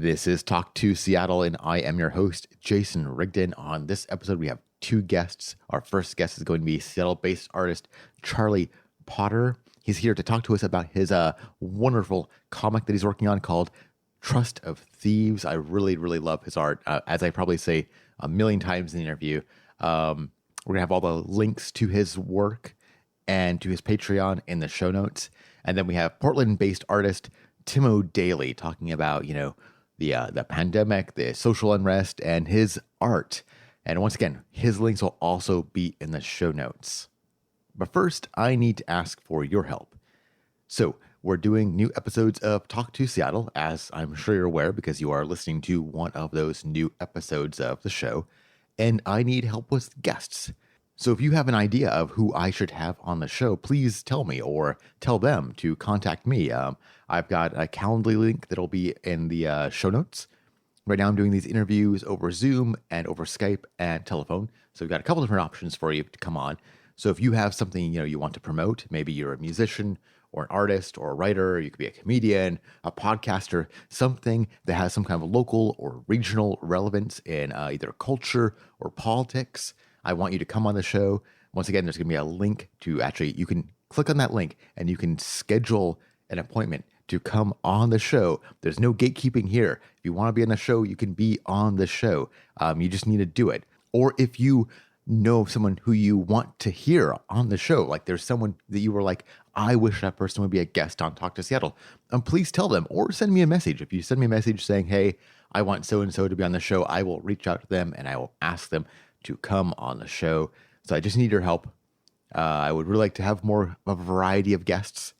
This is Talk to Seattle, and I am your host, Jason Rigdon. On this episode, we have two guests. Our first guest is going to be Seattle-based artist Charlie Potter. He's here to talk to us about his wonderful comic that he's working on called Trust of Thieves. I really, really love his art. As I probably say a million times in the interview, we're going to have all the links to his work and to his Patreon in the show notes. And then we have Portland-based artist Timo Daly talking about, the pandemic, the social unrest, and his art. And once again, his links will also be in the show notes. But first, I need to ask for your help. So we're doing new episodes of Talk to Seattle, as I'm sure you're aware, because you are listening to one of those new episodes of the show. And I need help with guests. So if you have an idea of who I should have on the show, please tell me or tell them to contact me. I've got a Calendly link that'll be in the show notes. Right now I'm doing these interviews over Zoom and over Skype and telephone. So we've got a couple different options for you to come on. So if you have something you want to promote, maybe you're a musician or an artist or a writer, you could be a comedian, a podcaster, something that has some kind of local or regional relevance in either culture or politics, I want you to come on the show. Once again, there's going to be a link to you can click on that link and you can schedule an appointment to come on the show. There's no gatekeeping here. If you want to be on the show, you can be on the show. You just need to do it. Or if you know someone who you want to hear on the show, like there's someone that you were like, I wish that person would be a guest on Talk to Seattle, please tell them or send me a message. If you send me a message saying, hey, I want so-and-so to be on the show, I will reach out to them and I will ask them to come on the show. So I just need your help. I would really like to have more of a variety of guests.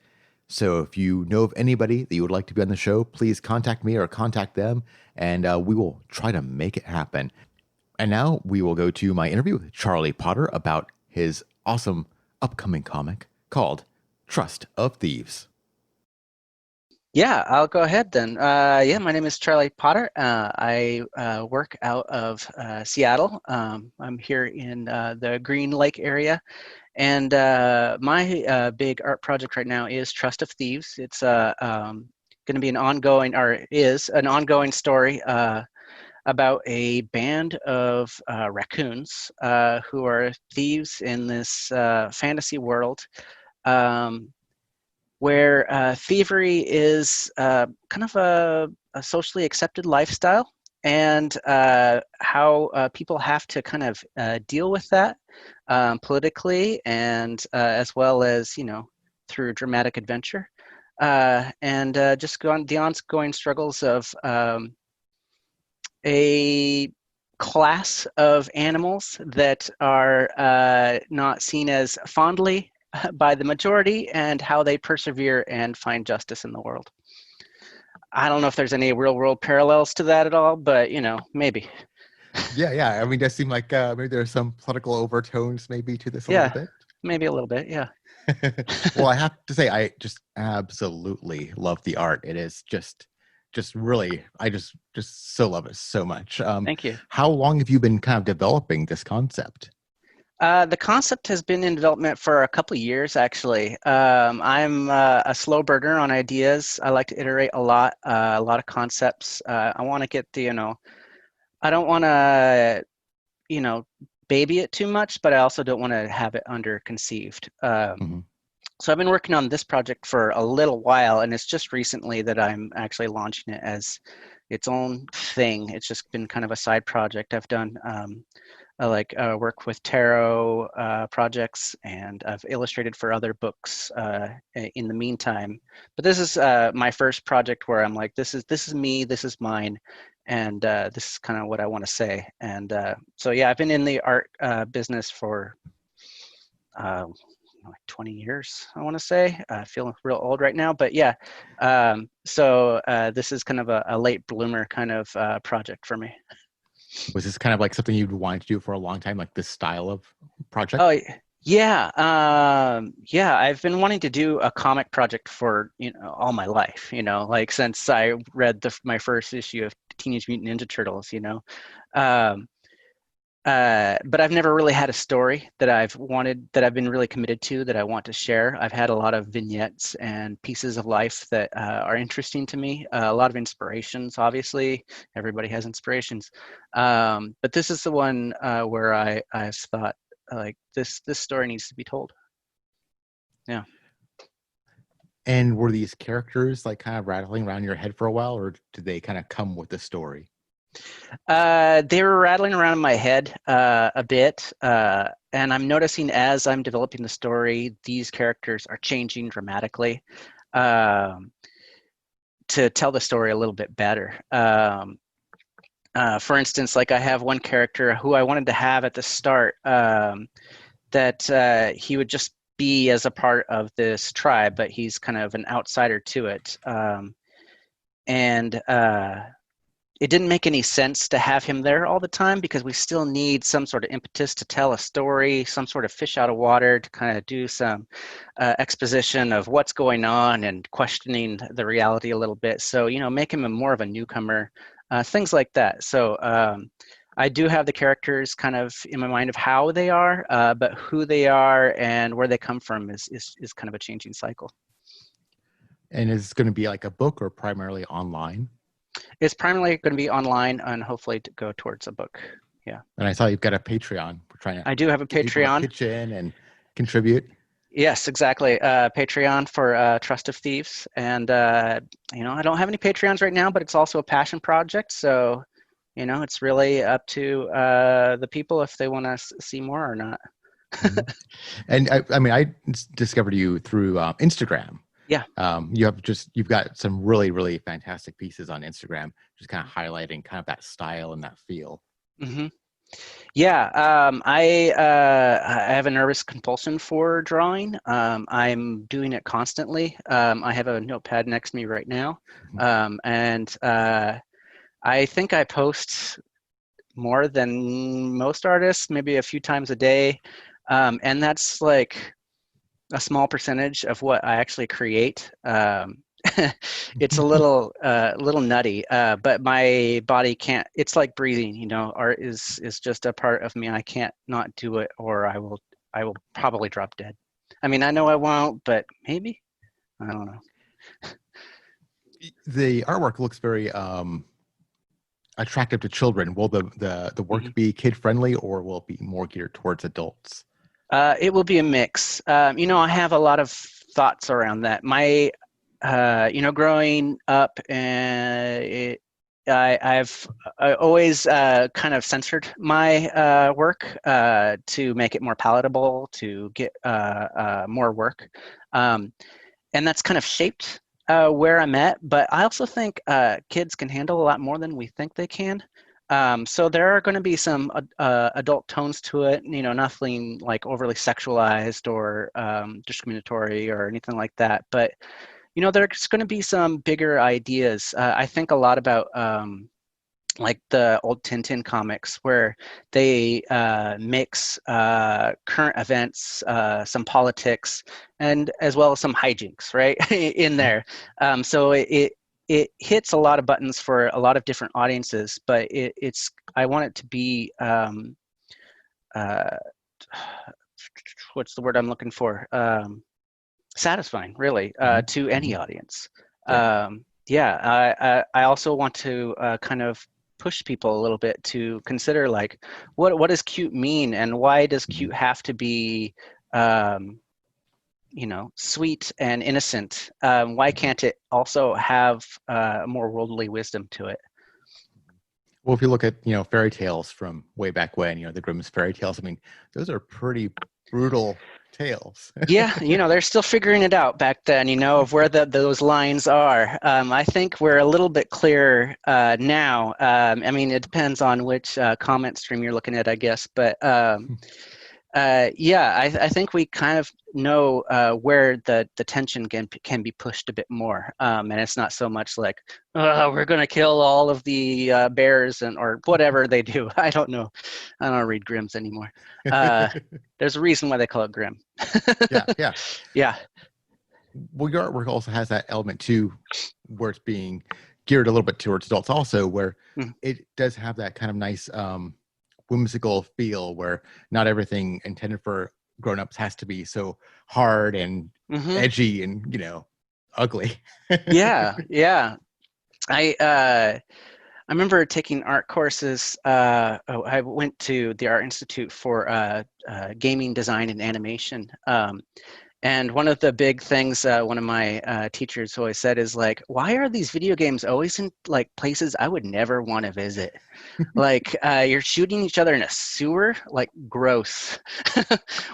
So if you know of anybody that you would like to be on the show, please contact me or contact them, and we will try to make it happen. And now we will go to my interview with Charlie Potter about his awesome upcoming comic called Trust of Thieves. Yeah, I'll go ahead then. My name is Charlie Potter. I work out of Seattle. I'm here in the Green Lake area. And my big art project right now is Trust of Thieves. It's going to be an ongoing story about a band of raccoons who are thieves in this fantasy world. Where thievery is kind of a socially accepted lifestyle, and how people have to kind of deal with that politically and as well as, through dramatic adventure, and just go on the ongoing struggles of a class of animals that are not seen as fondly by the majority, and how they persevere and find justice in the world. I don't know if there's any real world parallels to that at all, but maybe. Yeah. I mean, it does seem like maybe there's some political overtones maybe to this a little bit. Maybe a little bit, yeah. Well, I have to say, I just absolutely love the art. It is just really, I just so love it so much. Thank you. How long have you been kind of developing this concept? The concept has been in development for a couple of years, actually. I'm a slow burner on ideas. I like to iterate a lot of concepts. I want to get I don't want to, baby it too much, but I also don't want to have it underconceived. So I've been working on this project for a little while, and it's just recently that I'm actually launching it as its own thing. It's just been kind of a side project. I've done work with tarot projects, and I've illustrated for other books in the meantime. But this is my first project where I'm like, this is me, this is mine, and this is kind of what I want to say. And so yeah, I've been in the art business for like 20 years, I want to say. I feel real old right now, but yeah. So this is kind of a late bloomer kind of project for me. Was this kind of like something you'd wanted to do for a long time, like this style of project? Oh, yeah. I've been wanting to do a comic project for, all my life, like since I read my first issue of Teenage Mutant Ninja Turtles, But I've never really had a story that I've been really committed to, that I want to share. I've had a lot of vignettes and pieces of life that are interesting to me. A lot of inspirations, obviously. Everybody has inspirations. But this is the one where I've thought, like, this story needs to be told. Yeah. And were these characters like kind of rattling around your head for a while, or did they kind of come with the story? They were rattling around in my head a bit, and I'm noticing as I'm developing the story, these characters are changing dramatically um, to tell the story a little bit better. For instance, like I have one character who I wanted to have at the start, that he would just be as a part of this tribe, but he's kind of an outsider to it. And it didn't make any sense to have him there all the time, because we still need some sort of impetus to tell a story, some sort of fish out of water to kind of do some exposition of what's going on and questioning the reality a little bit. So, make him more of a newcomer, things like that. So I do have the characters kind of in my mind of how they are, but who they are and where they come from is kind of a changing cycle. And is it going to be like a book or primarily online? It's primarily going to be online and hopefully to go towards a book. Yeah. And I saw you've got a Patreon. We're trying to I do have a get people to Patreon. pitch in and contribute. Yes, exactly. Patreon for Trust of Thieves. And, I don't have any Patreons right now, but it's also a passion project. So, it's really up to the people if they want to see more or not. Mm-hmm. And I discovered you through Instagram. Yeah. You've got some really, really fantastic pieces on Instagram, just kind of highlighting kind of that style and that feel. Mm-hmm. Yeah, I have a nervous compulsion for drawing. I'm doing it constantly. I have a notepad next to me right now, and I think I post more than most artists, maybe a few times a day, and that's like a small percentage of what I actually create. It's a little nutty, but my body can't. It's like breathing, art is just a part of me. I can't not do it, or I will probably drop dead. I mean, I know I won't, but maybe. I don't know. The artwork looks very attractive to children. Will the work be kid friendly, or will it be more geared towards adults? It will be a mix. I have a lot of thoughts around that. My growing up, I've always kind of censored my work to make it more palatable, to get more work. And that's kind of shaped where I'm at. But I also think kids can handle a lot more than we think they can. So there are going to be some adult tones to it, nothing like overly sexualized or discriminatory or anything like that. But there's going to be some bigger ideas. I think a lot about like the old Tintin comics, where they mix current events, some politics, and as well as some hijinks, right, in there. So it hits a lot of buttons for a lot of different audiences, but I want it to be what's the word I'm looking for? Satisfying, really, to any audience. Right. I also want to kind of push people a little bit to consider, like, what does cute mean, and why does cute have to be sweet and innocent? Why can't it also have more worldly wisdom to it? Well, if you look at fairy tales from way back when, the Grimm's fairy tales, I mean, those are pretty brutal tales. Yeah, they're still figuring it out back then, of where those lines are. I think we're a little bit clearer now. I mean, it depends on which comment stream you're looking at, I guess. But I think we kind of know where the tension can be pushed a bit more, and it's not so much like we're going to kill all of the bears or whatever they do. I don't know. I don't read Grimm's anymore. There's a reason why they call it Grimm. Yeah. Yeah. Well, your artwork also has that element too, where it's being geared a little bit towards adults, also, where it does have that kind of nice whimsical feel where not everything intended for grown-ups has to be so hard and Hmm. edgy and ugly. Yeah, yeah. I remember taking art courses. I went to the Art Institute for gaming design and animation. And one of the big things one of my teachers always said is like, why are these video games always in like places I would never want to visit? Like you're shooting each other in a sewer, like gross.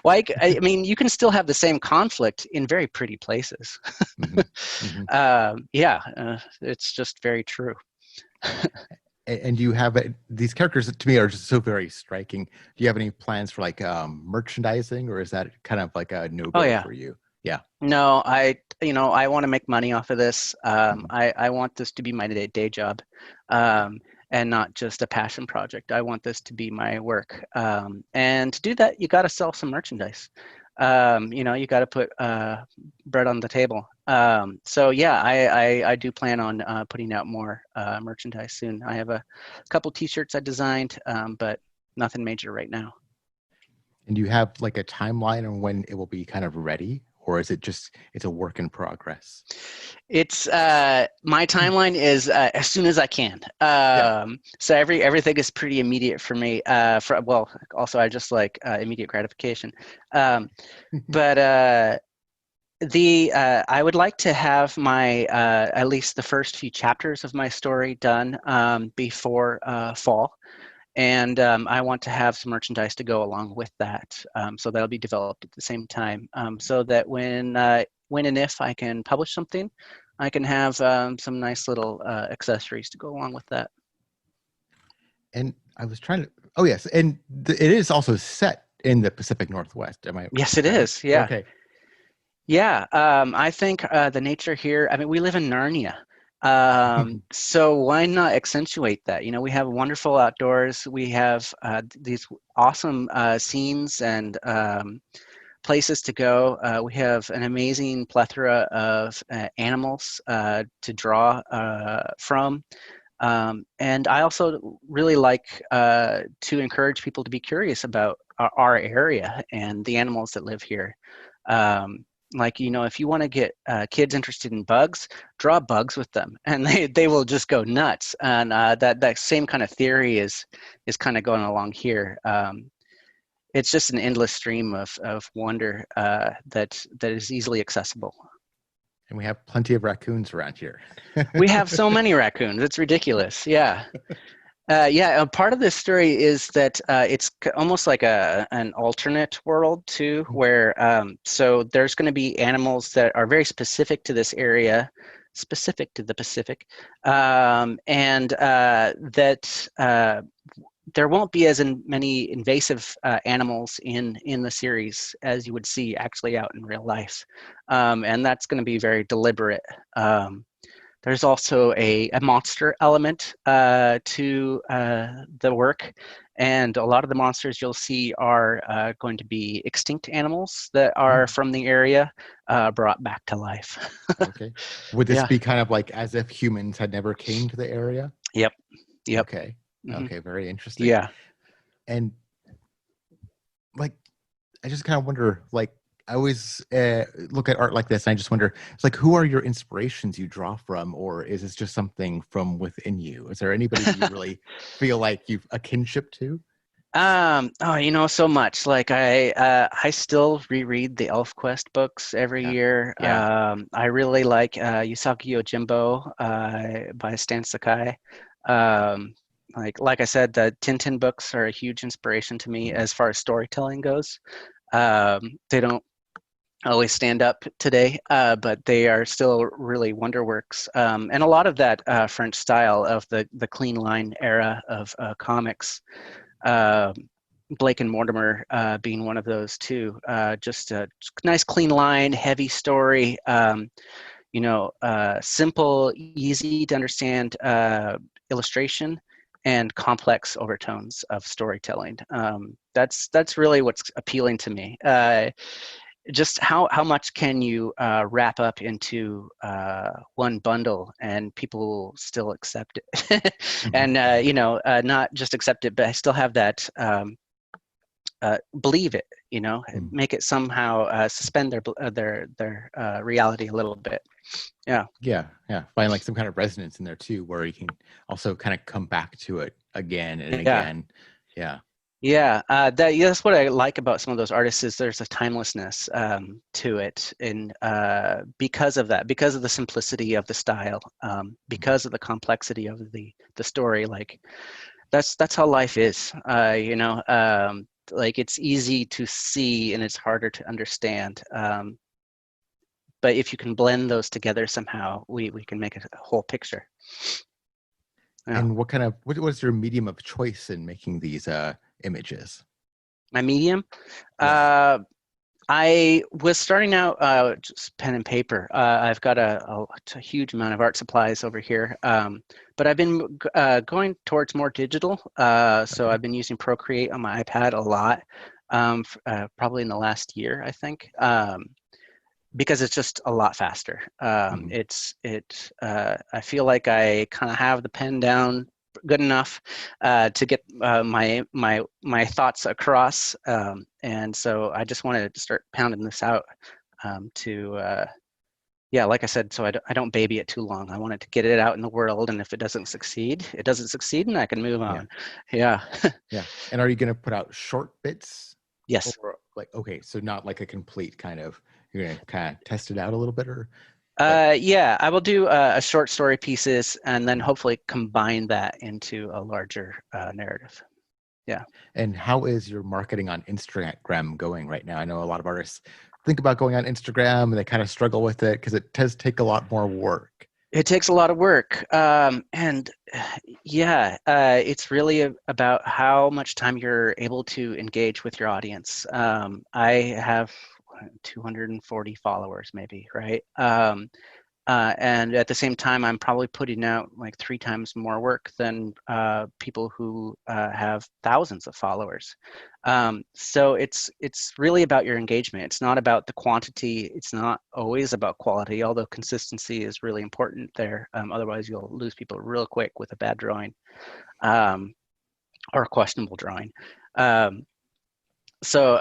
Like I mean, you can still have the same conflict in very pretty places. Hmm. Hmm. Yeah, it's just very true. And you have these characters to me are just so very striking. Do you have any plans for like merchandising, or is that kind of like a no Oh go yeah. for you? Yeah. No, I want to make money off of this. Hmm. I want this to be my day job, um, and not just a passion project. I want this to be my work. And to do that, you got to sell some merchandise. You got to put bread on the table. So yeah, I do plan on putting out more merchandise soon. I have a couple T-shirts I designed, but nothing major right now. And do you have like a timeline on when it will be kind of ready, or is it just it's a work in progress? It's my timeline is as soon as I can. Yeah. So everything is pretty immediate for me. Also I just like immediate gratification. Um, but the I would like to have my at least the first few chapters of my story done before fall. And I want to have some merchandise to go along with that. So that'll be developed at the same time. So that when and if I can publish something, I can have some nice little accessories to go along with that. And I was trying to. Oh yes, and it is also set in the Pacific Northwest. Am I Yes, it right? is. Yeah. Okay. Yeah. I think the nature here, I mean, we live in Narnia. So why not accentuate that? We have wonderful outdoors. We have these awesome scenes and places to go. We have an amazing plethora of animals to draw from. And I also really like to encourage people to be curious about our area and the animals that live here. Um, if you want to get kids interested in bugs, draw bugs with them, and they will just go nuts. And that same kind of theory is kind of going along here. It's just an endless stream of wonder that is easily accessible. And we have plenty of raccoons around here. We have so many raccoons; it's ridiculous. Yeah. Yeah, part of this story is that it's almost like an alternate world too, where so there's going to be animals that are very specific to this area, specific to the Pacific, and that there won't be as many invasive animals in the series as you would see actually out in real life, and that's going to be very deliberate. There's also a monster element to the work, and a lot of the monsters you'll see are going to be extinct animals that are from the area brought back to life. Okay. Would this Yeah. be kind of like as if humans had never came to the area? Yep. Yep. Okay. Hmm. Okay. Very interesting. Yeah. And like, I just kind of wonder, like, I always look at art like this, and I just wonder, it's like, who are your inspirations you draw from, or is this just something from within you? Is there anybody that you really feel like you've a kinship to? So much. Like I still reread the ElfQuest books every Yeah. year. Yeah. I really like Usagi Yojimbo by Stan Sakai. Um, like I said, the Tintin books are a huge inspiration to me Mhm. as far as storytelling goes. They don't always stand up today, but they are still really wonder works. And a lot of that French style of the clean line era of comics. Um Blake and Mortimer being one of those too. Just a nice, clean line, heavy story. Simple, easy to understand illustration and complex overtones of storytelling. That's really what's appealing to me. just how much can you wrap up into one bundle and people will still accept it Mhm. and not just accept it, but I still have that believe it, Mhm. make it somehow suspend their reality a little bit. Yeah. Yeah, yeah. Find like some kind of resonance in there too, where you can also kind of come back to it again and Yeah. again. Yeah. Yeah, that's what I like about some of those artists is there's a timelessness to it, and because of that, because of the simplicity of the style, Mhm. because of the complexity of the story, like that's how life is. Like it's easy to see and it's harder to understand. But if you can blend those together somehow, we can make a whole picture. Yeah. And what was your medium of choice in making these images? My medium. Yeah. Uh, I was starting out just pen and paper. I've got a huge amount of art supplies over here, but I've been going towards more digital. So Okay. I've been using Procreate on my iPad a lot, probably in the last year, I think, because it's just a lot faster. Mhm. I feel like I kind of have the pen down good enough to get my thoughts across, and so I just wanted to start pounding this out to yeah, like I said, so I don't baby it too long. I wanted to get it out in the world, and if it doesn't succeed, it doesn't succeed, and I can move Yeah. on. Yeah. Yeah. And are you going to put out short bits Yes. or like, okay, so not like a complete kind of, you're going to kind of test it out a little bit or like, Yeah, I will do a short story pieces and then Mhm. hopefully combine that into a larger narrative. Yeah. And how is your marketing on Instagram going right now? I know a lot of artists think about going on Instagram and they kind of struggle with it because it does take a lot more work. It takes a lot of work. And yeah, it's really about how much time you're able to engage with your audience. I have 240 followers, maybe, right? And at the same time, I'm probably putting out like 3 times more work than people who have thousands of followers. So it's really about your engagement. It's not about the quantity. It's not always about quality, although consistency is really important there. Otherwise, you'll lose people real quick with a bad drawing um, or a questionable drawing. Um, so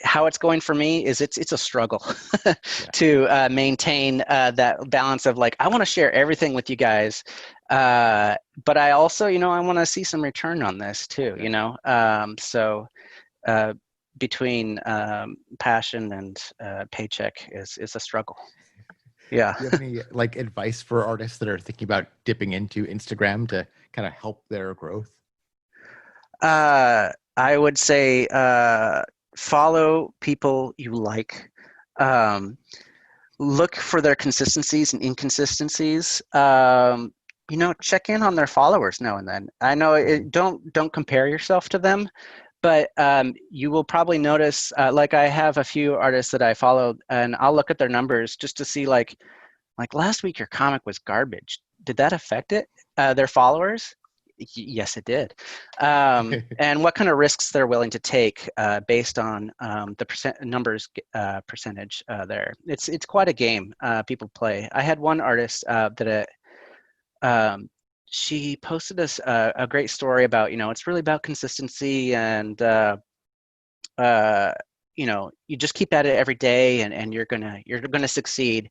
how it's going for me is it's a struggle Yeah. to maintain that balance of like I want to share everything with you guys, but I also I want to see some return on this too. Yeah. So uh, between passion and paycheck is a struggle. Yeah. Do you have any like advice for artists that are thinking about dipping into Instagram to kind of help their growth? I would say follow people you like. Um, Look for their consistencies and inconsistencies. Check in on their followers now and then. I know Mhm. don't compare yourself to them, but you will probably notice. Like I have a few artists that I follow, and I'll look at their numbers just to see like last week your comic was garbage. Did that affect it? Their followers? Yes, it did. And what kind of risks they're willing to take based on the numbers percentage there. It's quite a game people play. I had one artist she posted us a great story about it's really about consistency and you just keep at it every day and you're gonna succeed.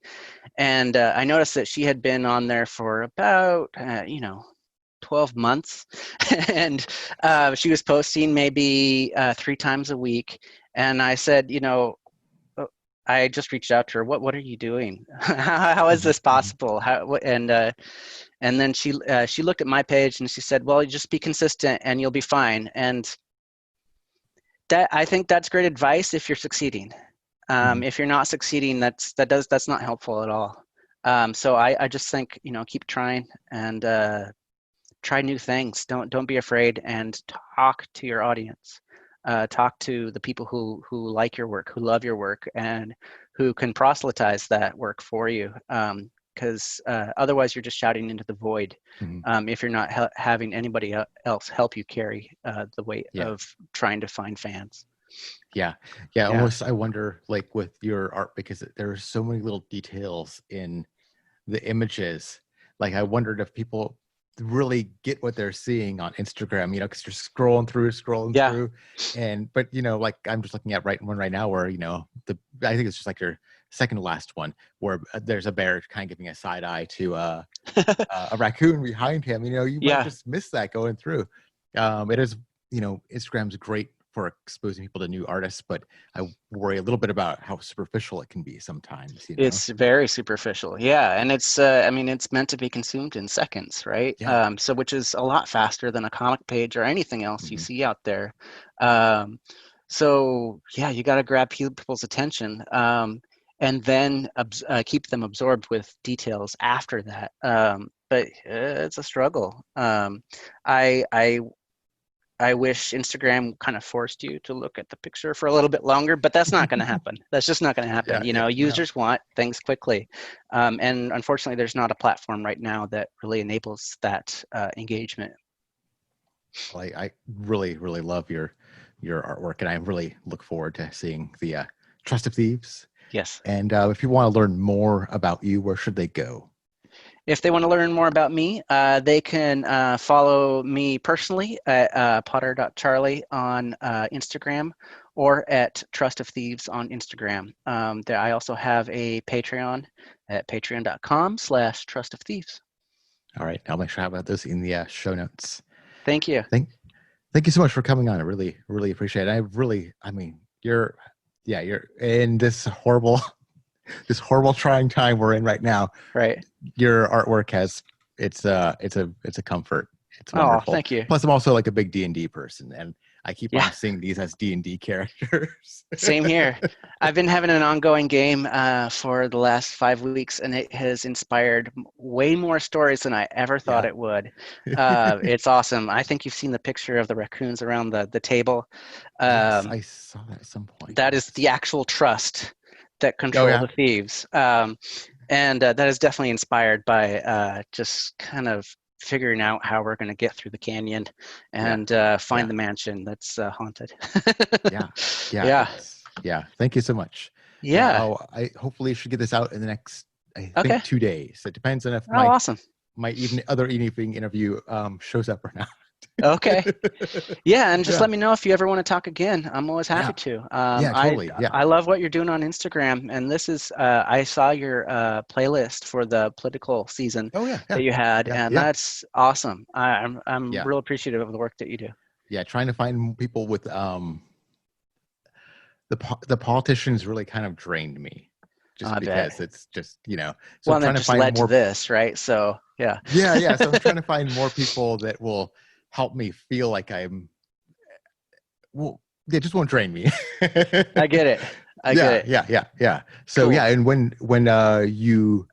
And I noticed that she had been on there for about 12 months and she was posting maybe 3 times a week. And I said, I just reached out to her. What are you doing? How is Mhm. this Mhm. possible? And then she looked at my page and she said, well, you just be consistent and you'll be fine. And that I think that's great advice if you're succeeding. Mhm. If you're not succeeding, that's not helpful at all. So I just think keep trying and try new things. Don't be afraid and talk to your audience. Talk to the people who like your work, who love your work, and who can proselytize that work for you. Because otherwise, you're just shouting into the void. Mhm. If you're not having anybody else help you carry the weight Yeah. of trying to find fans. Yeah. Yeah. Almost, I wonder, like with your art, because there are so many little details in the images. Like, I wondered if people really get what they're seeing on Instagram, because you're scrolling Yeah. through, but like I'm just looking at one right now where I think it's just like your second to last one where there's a bear kind of giving a side eye to a raccoon behind him. You might Yeah. just miss that going through. It is, Instagram's great for exposing people to new artists, but I worry a little bit about how superficial it can be sometimes. It's very superficial. Yeah. And I mean, it's meant to be consumed in seconds, right? Yeah. So which is a lot faster than a comic page or anything else you Hmm. see out there. Um, so yeah, you got to grab people's attention. And then keep them absorbed with details after that. But it's a struggle. I wish Instagram kind of forced you to look at the picture for a little bit longer, but that's not going to happen. That's just not going to happen. Yeah. No. Users want things quickly. And unfortunately, there's not a platform right now that really enables that engagement. Well, I really, really love your artwork, and I really look forward to seeing the Trust of Thieves. Yes. And if you want to learn more about you, where should they go? If they want to learn more about me, they can follow me personally at potter.charlie on Instagram or at Trust of Thieves on Instagram. I also have a Patreon at patreon.com/Trust of Thieves. All right, I'll make sure I have those in the show notes. Thank you. Thank you so much for coming on. I really, really appreciate it. I mean, you're in this horrible trying time we're in right now. Right. Your artwork it's a comfort. It's Oh, wonderful. thank you. Plus, I'm also like a big D&D person, and I keep Yeah. on seeing these as D&D characters. Same here. I've been having an ongoing game for the last 5 weeks, and it has inspired way more stories than I ever thought Yeah. it would. It's awesome. I think you've seen the picture of the raccoons around the table. Yes, I saw that at some point. That is Yes. the actual trust that Oh control yeah. the thieves. And that is definitely inspired by just kind of figuring out how we're going to get through the canyon and find Yeah. the mansion that's haunted. Yeah. Yeah. Yeah. Thank you so much. Yeah. I hopefully should get this out in the next, I Okay. think, 2 days. It depends on if Oh, awesome. my other evening interview shows up or not. Okay. Yeah, and just Yeah. let me know if you ever want to talk again. I'm always happy to. Yeah, totally. Yeah. I love what you're doing on Instagram, and this is I saw your playlist for the political season Oh yeah. that you had, and Yeah. that's awesome. I'm Yeah. real appreciative of the work that you do. Yeah. Trying to find people with the politicians really kind of drained me, just I bet. because it's just So Well, I'm and trying that to just find led to more. this, right? So yeah. Yeah. So I'm trying to find more people that will help me feel like I'm. Well, they just won't drain me. I get it. I get it. Yeah. So Cool. yeah, and when you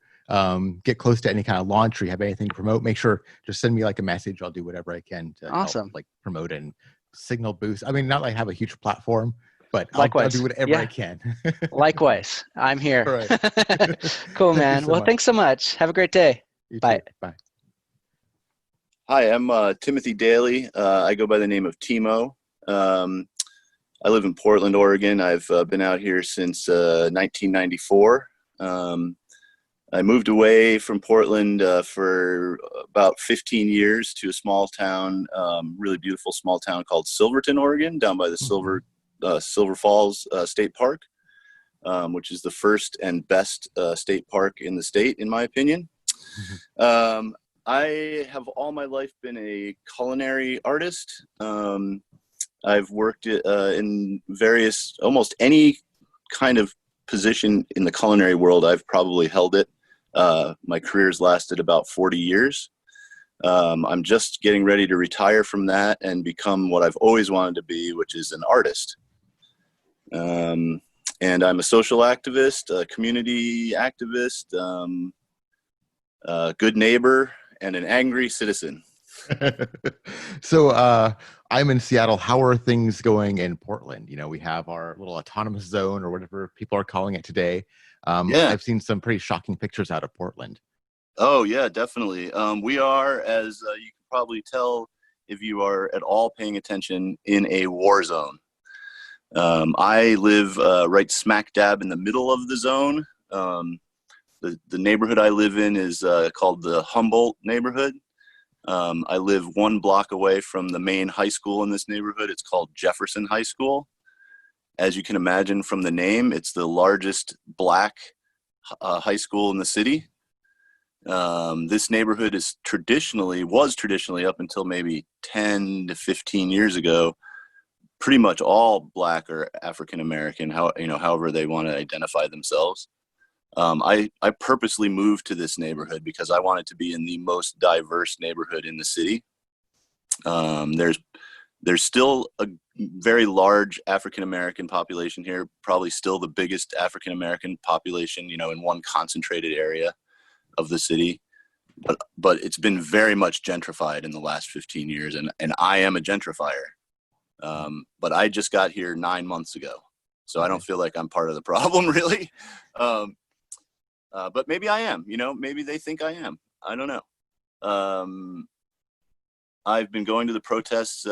get close to any kind of launch or you have anything to promote, make sure just send me like a message. I'll do whatever I can to help Awesome. like promote and signal boost. I mean, not like have a huge platform, but I'll do Likewise. whatever I Yeah. can. Likewise. I'm All here. right. Cool, Thank you man. so Well, much. thanks so much. Have a great day. You Bye. too. Bye. Hi, I'm Timothy Daly. I go by the name of Timo. I live in Portland, Oregon. I've been out here since 1994. I moved away from Portland for about 15 years to a small town, really beautiful small town called Silverton, Oregon, down by the Silver Falls State Park, which is the first and best state park in the state, in my opinion. I have all my life been a culinary artist. I've worked in almost any kind of position in the culinary world. I've probably held it. My career's lasted about 40 years. I'm just getting ready to retire from that and become what I've always wanted to be, which is an artist. And I'm a social activist, a community activist, a good neighbor, and an angry citizen. So I'm in Seattle. How are things going in Portland? We have our little autonomous zone or whatever people are calling it today. Yeah. I've seen some pretty shocking pictures out of Portland. Oh, yeah, definitely. We are, as you can probably tell if you are at all paying attention, in a war zone. I live right smack dab in the middle of the zone. The neighborhood I live in is called the Humboldt neighborhood. I live 1 block away from the main high school in this neighborhood. It's called Jefferson High School. As you can imagine from the name, it's the largest black high school in the city. This neighborhood was traditionally up until maybe 10 to 15 years ago, pretty much all black or African American, however they want to identify themselves. I purposely moved to this neighborhood because I wanted to be in the most diverse neighborhood in the city. There's still a very large African American population here, probably still the biggest African American population, in one concentrated area of the city. But it's been very much gentrified in the last 15 years, and I am a gentrifier. But I just got here 9 months ago, so I don't feel like I'm part of the problem, really. But maybe I am, maybe they think I am. I don't know. I've been going to the protests.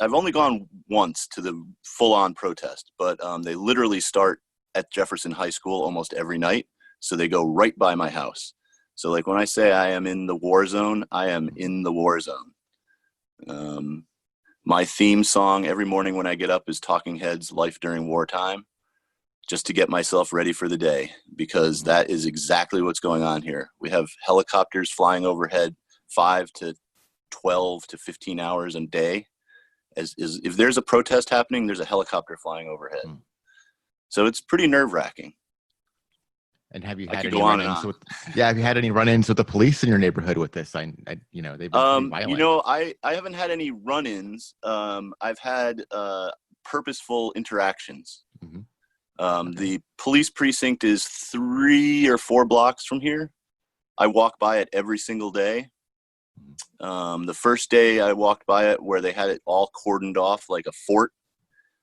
I've only gone once to the full-on protest, but they literally start at Jefferson High School almost every night. So they go right by my house. So like when I say I am in the war zone, I am in the war zone. My theme song every morning when I get up is Talking Heads' Life During Wartime, just to get myself ready for the day, because that is exactly what's going on here. We have helicopters flying overhead 5 to 12 to 15 hours a day. If there's a protest happening, there's a helicopter flying overhead. So it's pretty nerve-wracking. And have you had any run-ins with the police in your neighborhood with this? They've been pretty violent. I haven't had any run-ins. I've had purposeful interactions. Okay. The police precinct is 3 or 4 blocks from here. I walk by it every single day. The first day I walked by it, where they had it all cordoned off like a fort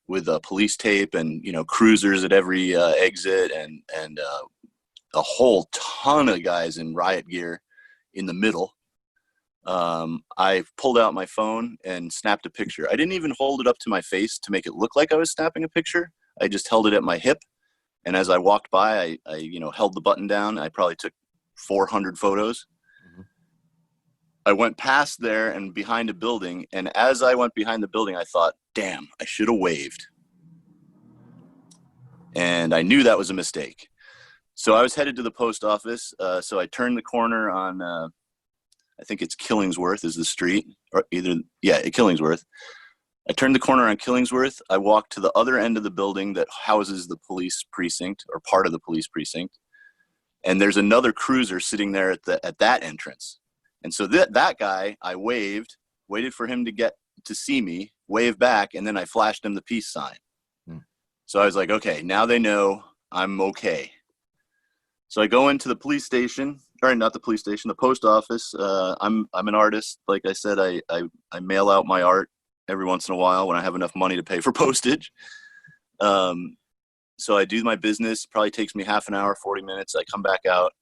with police tape and cruisers at every exit and a whole ton of guys in riot gear in the middle. I pulled out my phone and snapped a picture. I didn't even hold it up to my face to make it look like I was snapping a picture. I just held it at my hip, and as I walked by, I held the button down. I probably took 400 photos. I went past there and behind a building, and as I went behind the building, I thought, damn, I should have waved. And I knew that was a mistake. So I was headed to the post office. So I turned the corner on, I think it's Killingsworth is the street, or Killingsworth. I turned the corner on Killingsworth. I walked to the other end of the building that houses the police precinct, or part of the police precinct. And there's another cruiser sitting there at that entrance. And so that guy, I waited for him to get to see me, waved back, and then I flashed him the peace sign. So I was like, okay, now they know I'm okay. So I go into the police station, or not the police station, the post office. I'm an artist. Like I said, I mail out my art every once in a while when I have enough money to pay for postage. So I do my business. Probably takes me half an hour, 40 minutes. I come back out.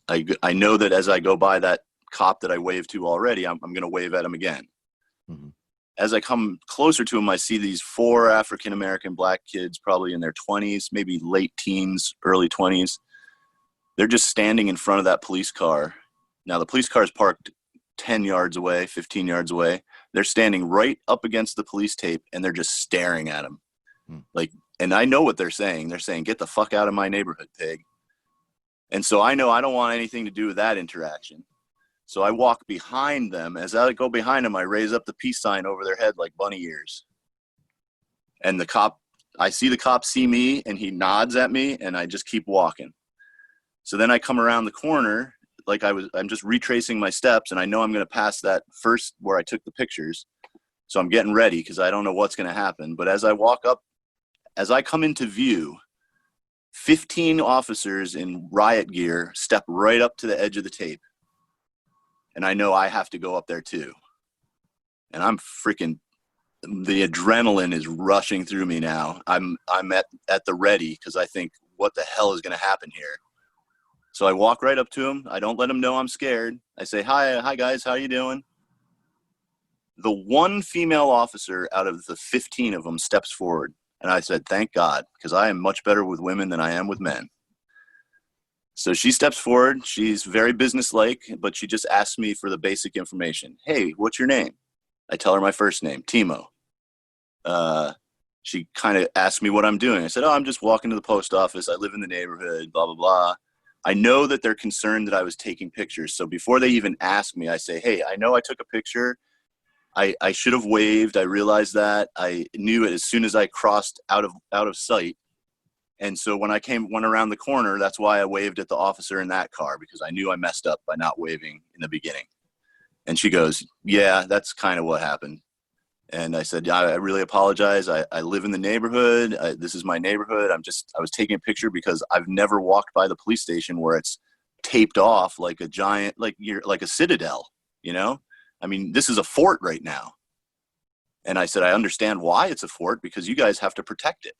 I know that as I go by that cop that I waved to already, I'm going to wave at him again. As I come closer to him, I see these 4 African-American black kids, probably in their 20s, maybe late teens, early 20s. They're just standing in front of that police car. Now, the police car is parked 10 yards away, 15 yards away. They're standing right up against the police tape, and they're just staring at him. And I know what they're saying. They're saying, "Get the fuck out of my neighborhood, pig." And so I know I don't want anything to do with that interaction. So I walk behind them. As I go behind them, I raise up the peace sign over their head like bunny ears. And I see the cop see me, and he nods at me, and I just keep walking. So then I come around the corner, like I'm just retracing my steps, and I know I'm going to pass that first where I took the pictures. So I'm getting ready because I don't know what's going to happen. But as I walk up, as I come into view, 15 officers in riot gear step right up to the edge of the tape. And I know I have to go up there too. And I'm the adrenaline is rushing through me now. I'm at the ready because I think, what the hell is going to happen here? So I walk right up to him. I don't let him know I'm scared. I say, hi guys, how you doing? the one female officer out of the 15 of them steps forward. And I said, thank God, because I am much better with women than I am with men. So she steps forward. She's very businesslike, but she just asks me for the basic information. Hey, what's your name? I tell her my first name, Timo. She kind of asked me what I'm doing. I said, I'm just walking to the post office. I live in the neighborhood, blah, blah, blah. I know that they're concerned that I was taking pictures. So before they even ask me, I say, hey, I know I took a picture. I should have waved. I realized that. I knew it as soon as I crossed out of sight. And so when I went around the corner, that's why I waved at the officer in that car, because I knew I messed up by not waving in the beginning. And she goes, yeah, that's kind of what happened. And I said, I really apologize. I live in the neighborhood. This is my neighborhood. I was taking a picture because I've never walked by the police station where it's taped off like a giant, like a citadel, you know? I mean, this is a fort right now. And I said, I understand why it's a fort, because you guys have to protect it.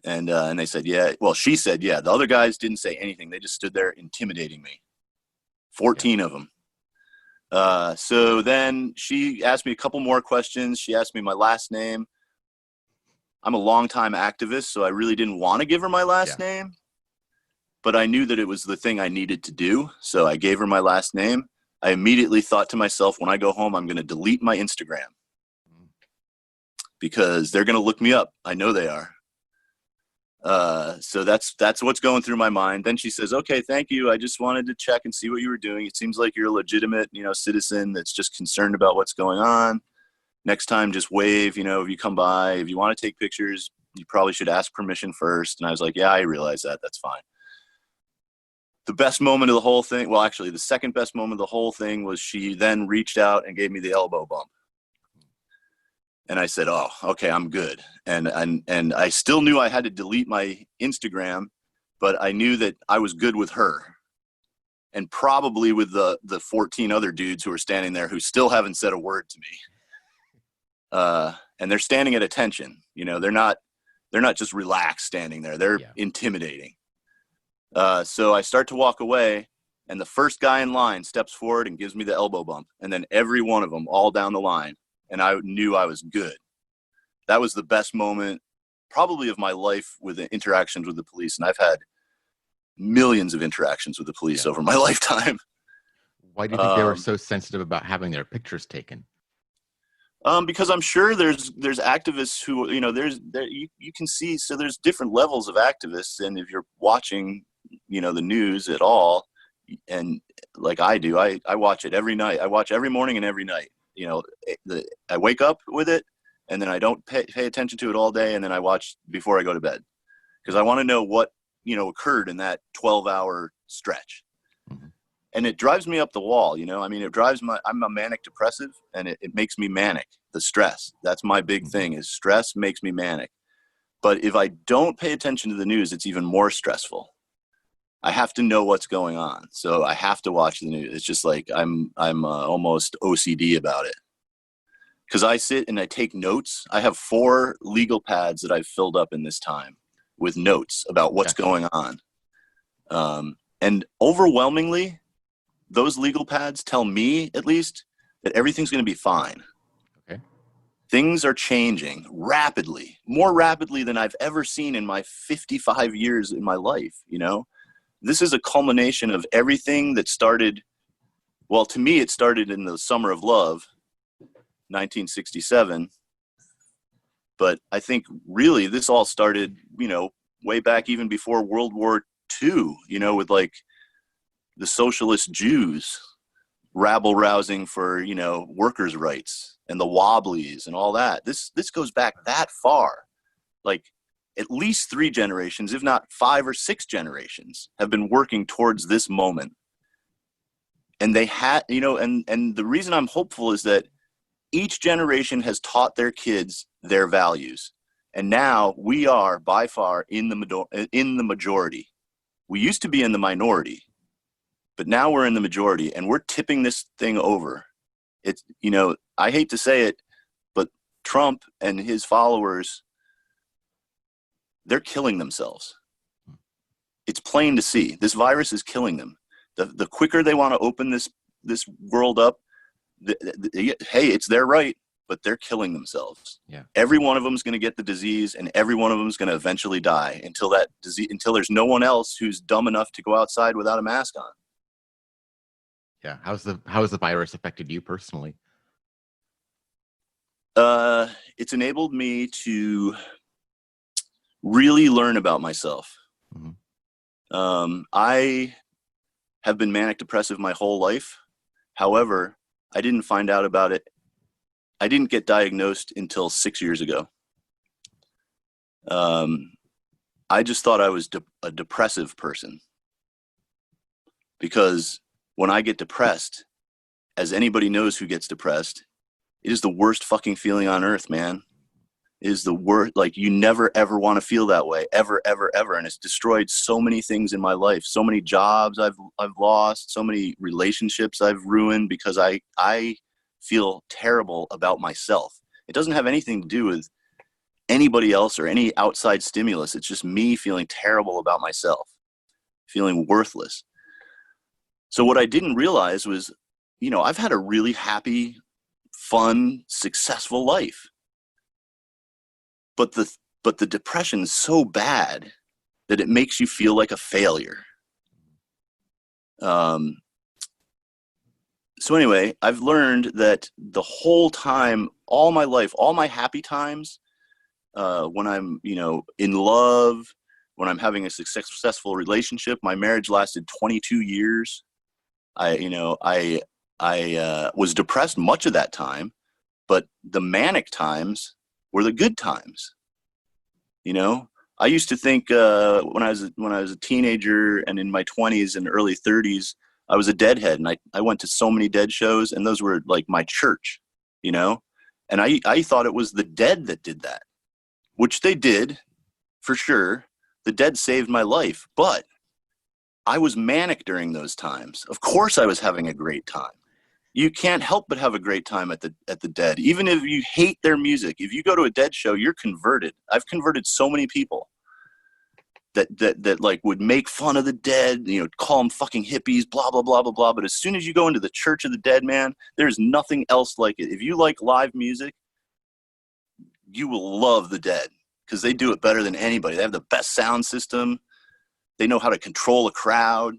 And they said, yeah. Well, she said, yeah. The other guys didn't say anything. They just stood there intimidating me. 14 of them. So then she asked me a couple more questions. She asked me my last name. I'm a longtime activist, so I really didn't want to give her my last name. But I knew that it was the thing I needed to do. So I gave her my last name. I immediately thought to myself, when I go home, I'm going to delete my Instagram. Because they're going to look me up. I know they are. So that's what's going through my mind. Then she says, okay, thank you. I just wanted to check and see what you were doing. It seems like you're a legitimate, citizen that's just concerned about what's going on. Next time, just wave, if you come by. If you want to take pictures, you probably should ask permission first. And I was like, yeah, I realize that. That's fine. The best moment of the whole thing, well, actually, the second best moment of the whole thing was she then reached out and gave me the elbow bump. And I said, oh, okay, I'm good. And I still knew I had to delete my Instagram, but I knew that I was good with her. And probably with the 14 other dudes who are standing there who still haven't said a word to me. And they're standing at attention. They're not just relaxed standing there. They're intimidating. So I start to walk away, and the first guy in line steps forward and gives me the elbow bump. And then every one of them all down the line. And I knew I was good. That was the best moment probably of my life with the interactions with the police. And I've had millions of interactions with the police over my lifetime. Why do you think they were so sensitive about having their pictures taken? Because I'm sure there's activists who, you can see, so there's different levels of activists. And if you're watching, the news at all, and like I do, I watch it every night. I watch every morning and every night. I wake up with it, and then I don't pay attention to it all day, and then I watch before I go to bed, because I want to know what occurred in that 12-hour stretch. Mm-hmm. And it drives me up the wall. I'm a manic depressive, and it makes me manic. The stress, that's my big thing, is stress makes me manic. But if I don't pay attention to the news, it's even more stressful. I have to know what's going on. So I have to watch the news. It's just like I'm almost OCD about it, because I sit and I take notes. I have 4 legal pads that I've filled up in this time with notes about what's going on. And overwhelmingly, those legal pads tell me, at least, that everything's going to be fine. Okay. Things are changing rapidly, more rapidly than I've ever seen in my 55 years in my life, This is a culmination of everything that started, well, to me, it started in the Summer of Love, 1967. But I think really this all started, way back even before World War II, with like the socialist Jews rabble-rousing for, workers' rights, and the Wobblies and all that. This goes back that far. Like, at least 3 generations, if not 5 or 6 generations, have been working towards this moment. And they had, and the reason I'm hopeful is that each generation has taught their kids their values. And now we are by far in the majority. We used to be in the minority, but now we're in the majority, and we're tipping this thing over. It's, I hate to say it, but Trump and his followers, they're killing themselves. It's plain to see. This virus is killing them. The quicker they want to open this world up, Hey, it's their right, but they're killing themselves. Yeah. Every one of them is going to get the disease, and every one of them is going to eventually die until there's no one else who's dumb enough to go outside without a mask on. Yeah. How has the virus affected you personally? It's enabled me to really learn about myself. Mm-hmm. I have been manic depressive my whole life. However, I didn't find out about it. I didn't get diagnosed until 6 years ago. I just thought I was a depressive person, because when I get depressed, as anybody knows who gets depressed, it is the worst fucking feeling on earth, man. It is the worst. Like, you never ever want to feel that way, ever, ever, ever. And it's destroyed so many things in my life. So many jobs I've lost, so many relationships I've ruined because I feel terrible about myself. It doesn't have anything to do with anybody else or any outside stimulus. It's just me feeling terrible about myself, feeling worthless. So what I didn't realize was, I've had a really happy, fun, successful life. But the depression's so bad that it makes you feel like a failure. So anyway, I've learned that the whole time, all my life, all my happy times, when I'm, in love, when I'm having a successful relationship, my marriage lasted 22 years. I was depressed much of that time, but the manic times were the good times. I used to think when I was a teenager and in my 20s and early 30s, I was a Deadhead, and I went to so many Dead shows, and those were like my church, and I thought it was the Dead that did that, which they did for sure. The Dead saved my life, but I was manic during those times. Of course I was having a great time. You can't help but have a great time at the Dead. Even if you hate their music, if you go to a Dead show, you're converted. I've converted so many people that like would make fun of the Dead, call them fucking hippies, blah, blah, blah, blah, blah. But as soon as you go into the Church of the Dead, man, there's nothing else like it. If you like live music, you will love the Dead, because they do it better than anybody. They have the best sound system. They know how to control a crowd.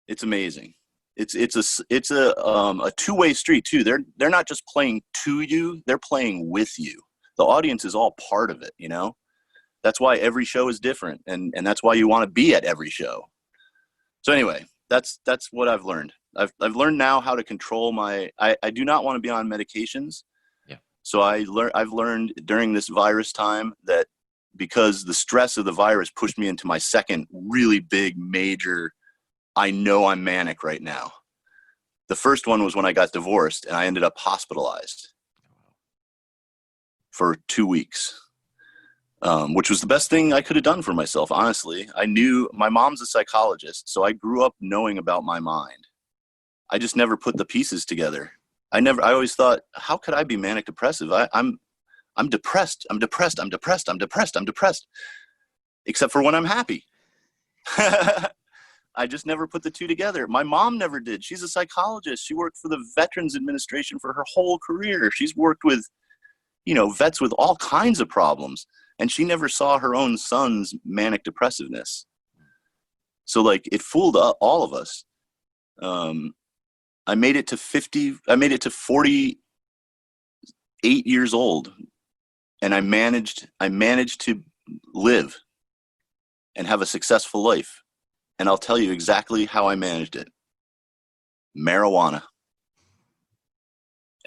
It's amazing. It's a two-way street too. They're not just playing to you, they're playing with you. The audience is all part of it, That's why every show is different, and that's why you want to be at every show. So anyway, that's what I've learned. I've learned now how to control I do not want to be on medications. Yeah. So I've learned during this virus time that, because the stress of the virus pushed me into my second really big major, I know I'm manic right now. The first one was when I got divorced and I ended up hospitalized for 2 weeks, which was the best thing I could have done for myself, honestly. I knew my mom's a psychologist, so I grew up knowing about my mind. I just never put the pieces together. I always thought, how could I be manic depressive? I'm depressed. I'm depressed. I'm depressed. I'm depressed. I'm depressed. Except for when I'm happy. I just never put the two together. My mom never did. She's a psychologist. She worked for the Veterans Administration for her whole career. She's worked with, vets with all kinds of problems. And she never saw her own son's manic depressiveness. So like, it fooled all of us. I made it to 48 years old. And I managed to live and have a successful life. And I'll tell you exactly how I managed it. Marijuana.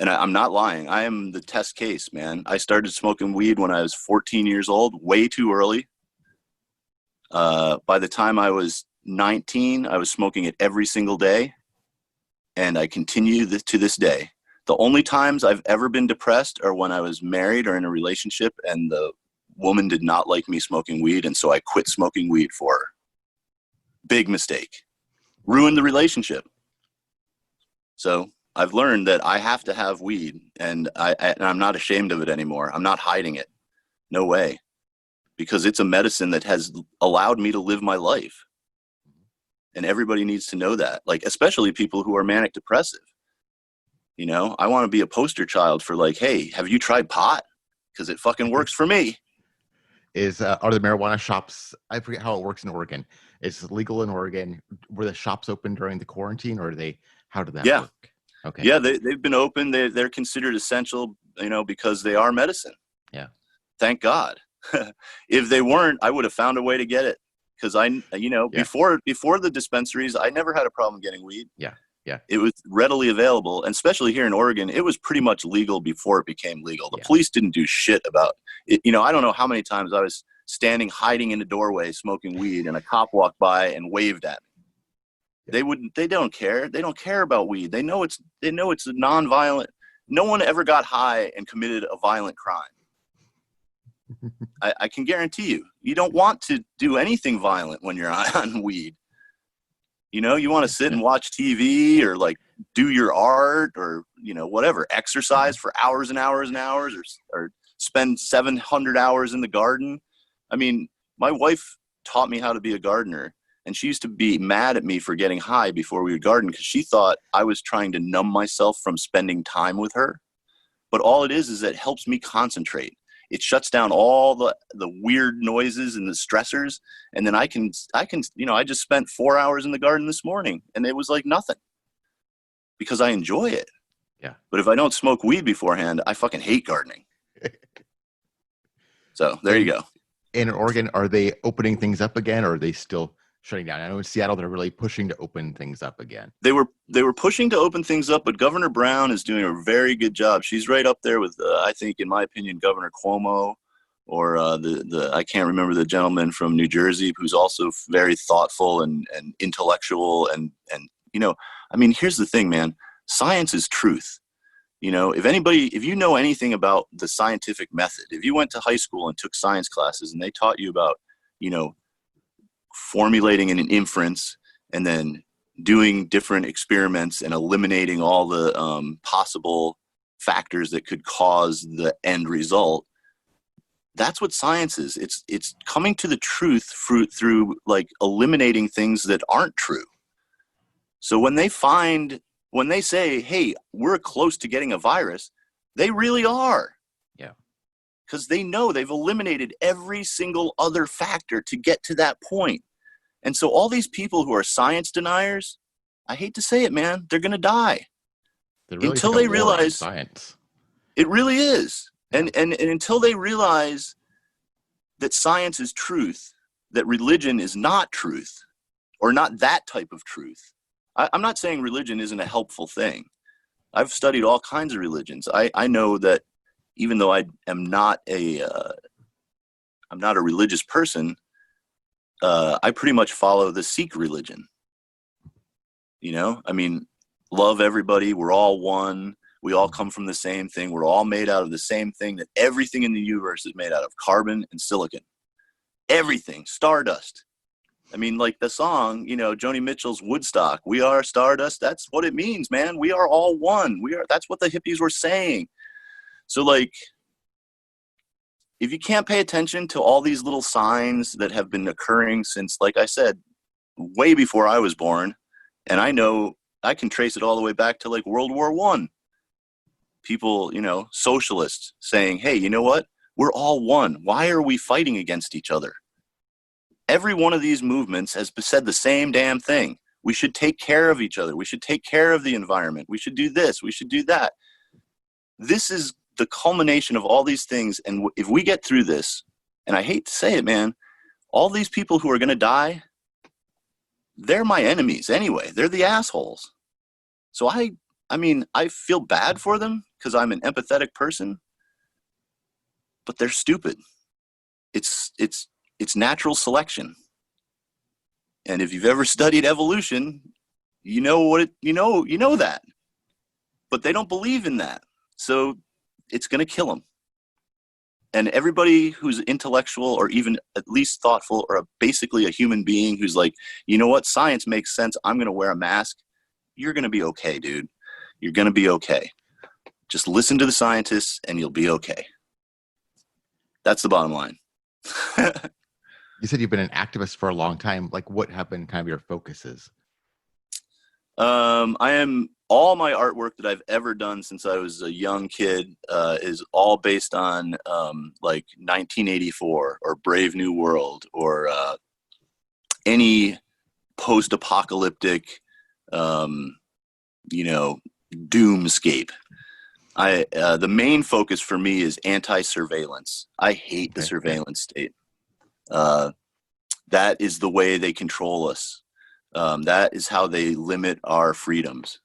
And I'm not lying. I am the test case, man. I started smoking weed when I was 14 years old, way too early. By the time I was 19, I was smoking it every single day. And I continue to this day. The only times I've ever been depressed are when I was married or in a relationship and the woman did not like me smoking weed, and so I quit smoking weed for her. Big mistake. Ruined the relationship. So I've learned that I have to have weed, and I'm not ashamed of it anymore. I'm not hiding it. No way. Because it's a medicine that has allowed me to live my life. And everybody needs to know that, like, especially people who are manic depressive. You know, I want to be a poster child for like, hey, have you tried pot? Because it fucking works for me. Are the marijuana shops? I forget how it works in Oregon. It's legal in Oregon. Were the shops open during the quarantine, or how did that Yeah. work? Okay. Yeah, they've been open. They're considered essential, you know, because they are medicine. Yeah. Thank God. If they weren't, I would have found a way to get it. Because before the dispensaries, I never had a problem getting weed. Yeah. Yeah. It was readily available, and especially here in Oregon, it was pretty much legal before it became legal. The Yeah. police didn't do shit about it. You know, I don't know how many times I was hiding in a doorway, smoking weed, and a cop walked by and waved at me. Yeah. They don't care. They don't care about weed. They know it's a nonviolent. No one ever got high and committed a violent crime. I can guarantee you don't want to do anything violent when you're on weed. You know, you want to sit and watch TV or like do your art or, you know, whatever, exercise for hours and hours and hours or spend 700 hours in the garden. I mean, my wife taught me how to be a gardener, and she used to be mad at me for getting high before we would garden because she thought I was trying to numb myself from spending time with her. But all it is it helps me concentrate. It shuts down all the weird noises and the stressors. And then I can, you know, I just spent 4 hours in the garden this morning and it was like nothing because I enjoy it. Yeah. But if I don't smoke weed beforehand, I fucking hate gardening. So there you go. In Oregon, are they opening things up again, or are they still shutting down? I know in Seattle, they're really pushing to open things up again. They were pushing to open things up, but Governor Brown is doing a very good job. She's right up there with, I think, in my opinion, Governor Cuomo, or the I can't remember the gentleman from New Jersey who's also very thoughtful and intellectual and you know, I mean, here's the thing, man. Science is truth. You know, if you know anything about the scientific method, if you went to high school and took science classes and they taught you about, you know, formulating an inference and then doing different experiments and eliminating all the possible factors that could cause the end result. That's what science is. It's coming to the truth through like eliminating things that aren't true. So when they say, hey, we're close to getting a virus, they really are. Yeah. Because they know they've eliminated every single other factor to get to that point. And so all these people who are science deniers, I hate to say it, man, they're going to die. Really until they realize science. It really is. Yeah. And until they realize that science is truth, that religion is not truth, or not that type of truth. I'm not saying religion isn't a helpful thing. I've studied all kinds of religions. I know that even though I'm not a religious person, I pretty much follow the Sikh religion. You know, I mean, love everybody. We're all one. We all come from the same thing. We're all made out of the same thing, that everything in the universe is made out of carbon and silicon. Everything, stardust. I mean, like the song, you know, Joni Mitchell's Woodstock, we are stardust. That's what it means, man. We are all one. That's what the hippies were saying. So like, if you can't pay attention to all these little signs that have been occurring since, like I said, way before I was born, and I know I can trace it all the way back to like World War I. People, you know, socialists saying, hey, you know what? We're all one. Why are we fighting against each other? Every one of these movements has said the same damn thing. We should take care of each other. We should take care of the environment. We should do this. We should do that. This is the culmination of all these things. And if we get through this, and I hate to say it, man, all these people who are going to die, they're my enemies anyway. They're the assholes. So I mean, I feel bad for them because I'm an empathetic person, but they're stupid. It's natural selection. And if you've ever studied evolution, you know that. But they don't believe in that. So it's going to kill them. And everybody who's intellectual or even at least thoughtful or basically a human being who's like, you know what, science makes sense, I'm going to wear a mask, you're going to be okay, dude. You're going to be okay. Just listen to the scientists and you'll be okay. That's the bottom line. You said you've been an activist for a long time. Like, what have been kind of your focuses? I am all my artwork that I've ever done since I was a young kid is all based on like 1984 or Brave New World or any post-apocalyptic, doomscape. The main focus for me is anti-surveillance. I hate the surveillance state. That is the way they control us. That is how they limit our freedoms.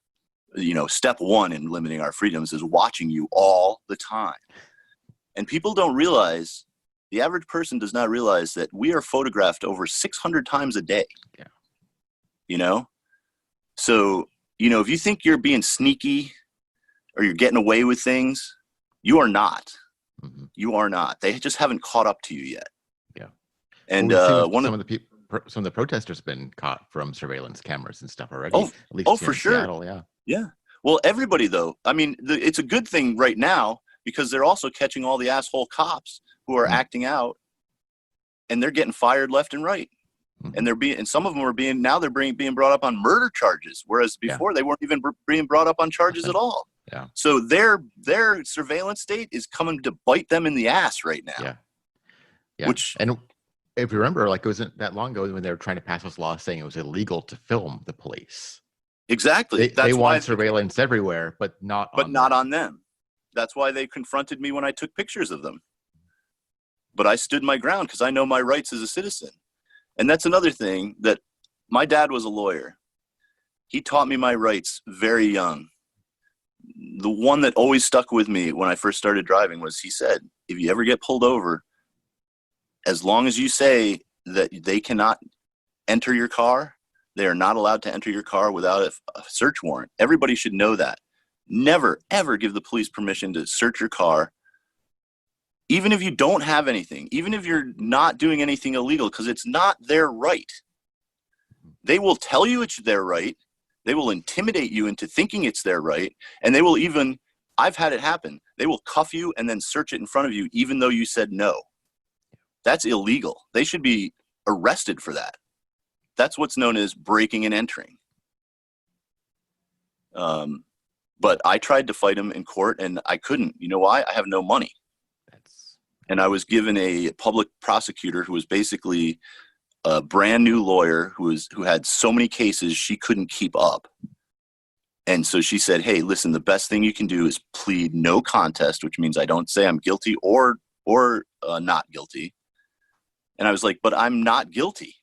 Step one in limiting our freedoms is watching you all the time. And people don't realize, the average person does not realize that we are photographed over 600 times a day. Yeah. So, if you think you're being sneaky or you're getting away with things, you are not. Mm-hmm. You are not. They just haven't caught up to you yet. Yeah. And some of the protesters have been caught from surveillance cameras and stuff already. Oh, at least for sure. Seattle, yeah. Yeah. Well, everybody though. I mean, it's a good thing right now because they're also catching all the asshole cops who are acting out, and they're getting fired left and right. And and some of them are being brought up on murder charges, whereas before they weren't even being brought up on charges at all. Yeah. So their surveillance state is coming to bite them in the ass right now. Yeah. Yeah. And if you remember, like, it wasn't that long ago when they were trying to pass this law saying it was illegal to film the police. Exactly. They want surveillance everywhere, but not on them. That's why they confronted me when I took pictures of them. But I stood my ground because I know my rights as a citizen. And that's another thing, that my dad was a lawyer. He taught me my rights very young. The one that always stuck with me when I first started driving was, he said, if you ever get pulled over, as long as you say that they cannot enter your car, they are not allowed to enter your car without a search warrant. Everybody should know that. Never, ever give the police permission to search your car, even if you don't have anything, even if you're not doing anything illegal, because it's not their right. They will tell you it's their right. They will intimidate you into thinking it's their right. And they will even, I've had it happen, they will cuff you and then search it in front of you, even though you said no. That's illegal. They should be arrested for that. That's what's known as breaking and entering. But I tried to fight him in court and I couldn't. You know why? I have no money. And I was given a public prosecutor who was basically a brand new lawyer who had so many cases she couldn't keep up. And so she said, hey, listen, the best thing you can do is plead no contest, which means I don't say I'm guilty or not guilty. And I was like, but I'm not guilty.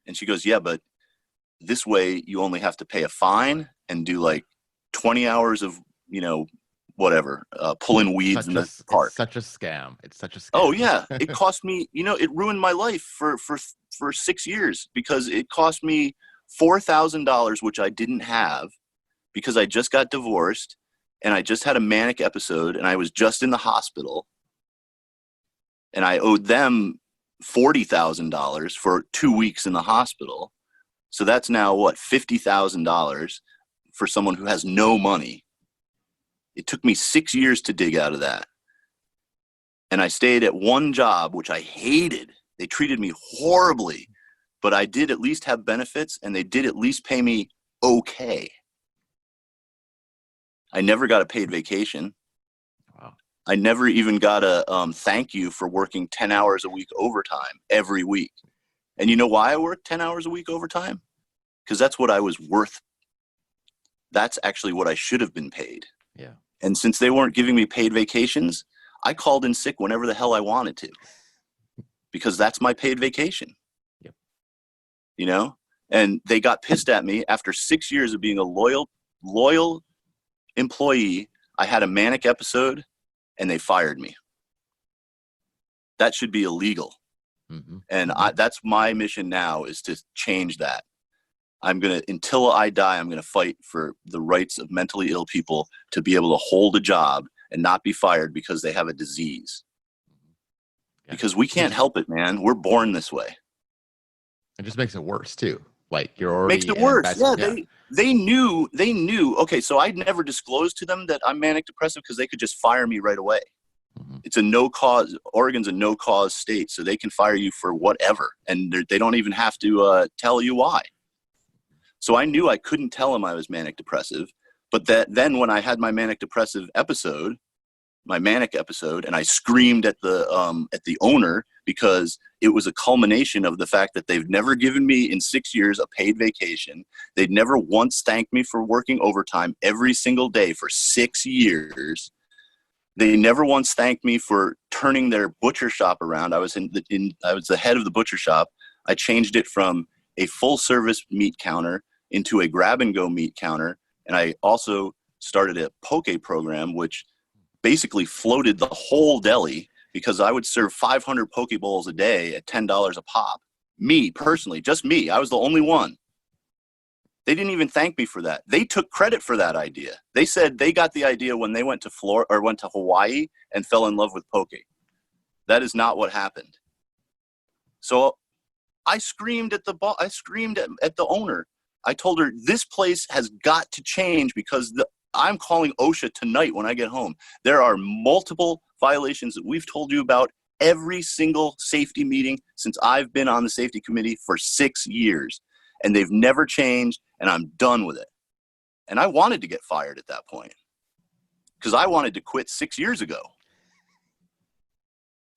And she goes, yeah, but this way you only have to pay a fine and do like 20 hours of, whatever, pulling weeds in the park. It's such a scam. Oh yeah. It cost me, it ruined my life for 6 years because it cost me $4,000, which I didn't have because I just got divorced and I just had a manic episode and I was just in the hospital and I owed them $40,000 for 2 weeks in the hospital. So that's now $50,000 for someone who has no money. It took me 6 years to dig out of that. And I stayed at one job, which I hated. They treated me horribly, but I did at least have benefits and they did at least pay me okay. I never got a paid vacation. Wow. I never even got a thank you for working 10 hours a week overtime every week. And you know why I worked 10 hours a week overtime? Because that's what I was worth. That's actually what I should have been paid. Yeah. And since they weren't giving me paid vacations, I called in sick whenever the hell I wanted to, because that's my paid vacation. Yep. And they got pissed at me after 6 years of being a loyal employee. I had a manic episode and they fired me. That should be illegal. Mm-hmm. And that's my mission now, is to change that. Until I die, I'm going to fight for the rights of mentally ill people to be able to hold a job and not be fired because they have a disease. Yeah. Because we can't help it, man. We're born this way. It just makes it worse too. Like, you're already makes it worse. Yeah. They knew. Okay. So I'd never disclosed to them that I'm manic depressive because they could just fire me right away. Mm-hmm. It's a no cause. Oregon's a no cause state. So they can fire you for whatever. And they don't even have to tell you why. So I knew I couldn't tell him I was manic depressive. But then when I had my manic depressive episode, my manic episode, and I screamed at the owner because it was a culmination of the fact that they've never given me in 6 years a paid vacation. They'd never once thanked me for working overtime every single day for 6 years. They never once thanked me for turning their butcher shop around. I was I was the head of the butcher shop. I changed it from a full service meat counter into a grab and go meat counter. And I also started a poke program, which basically floated the whole deli because I would serve 500 poke bowls a day at $10 a pop. Me personally, just me. I was the only one. They didn't even thank me for that. They took credit for that idea. They said they got the idea when they went to Hawaii and fell in love with poke. That is not what happened. So I screamed at the owner. I told her this place has got to change because I'm calling OSHA tonight when I get home. There are multiple violations that we've told you about every single safety meeting since I've been on the safety committee for 6 years, and they've never changed, and I'm done with it. And I wanted to get fired at that point because I wanted to quit 6 years ago.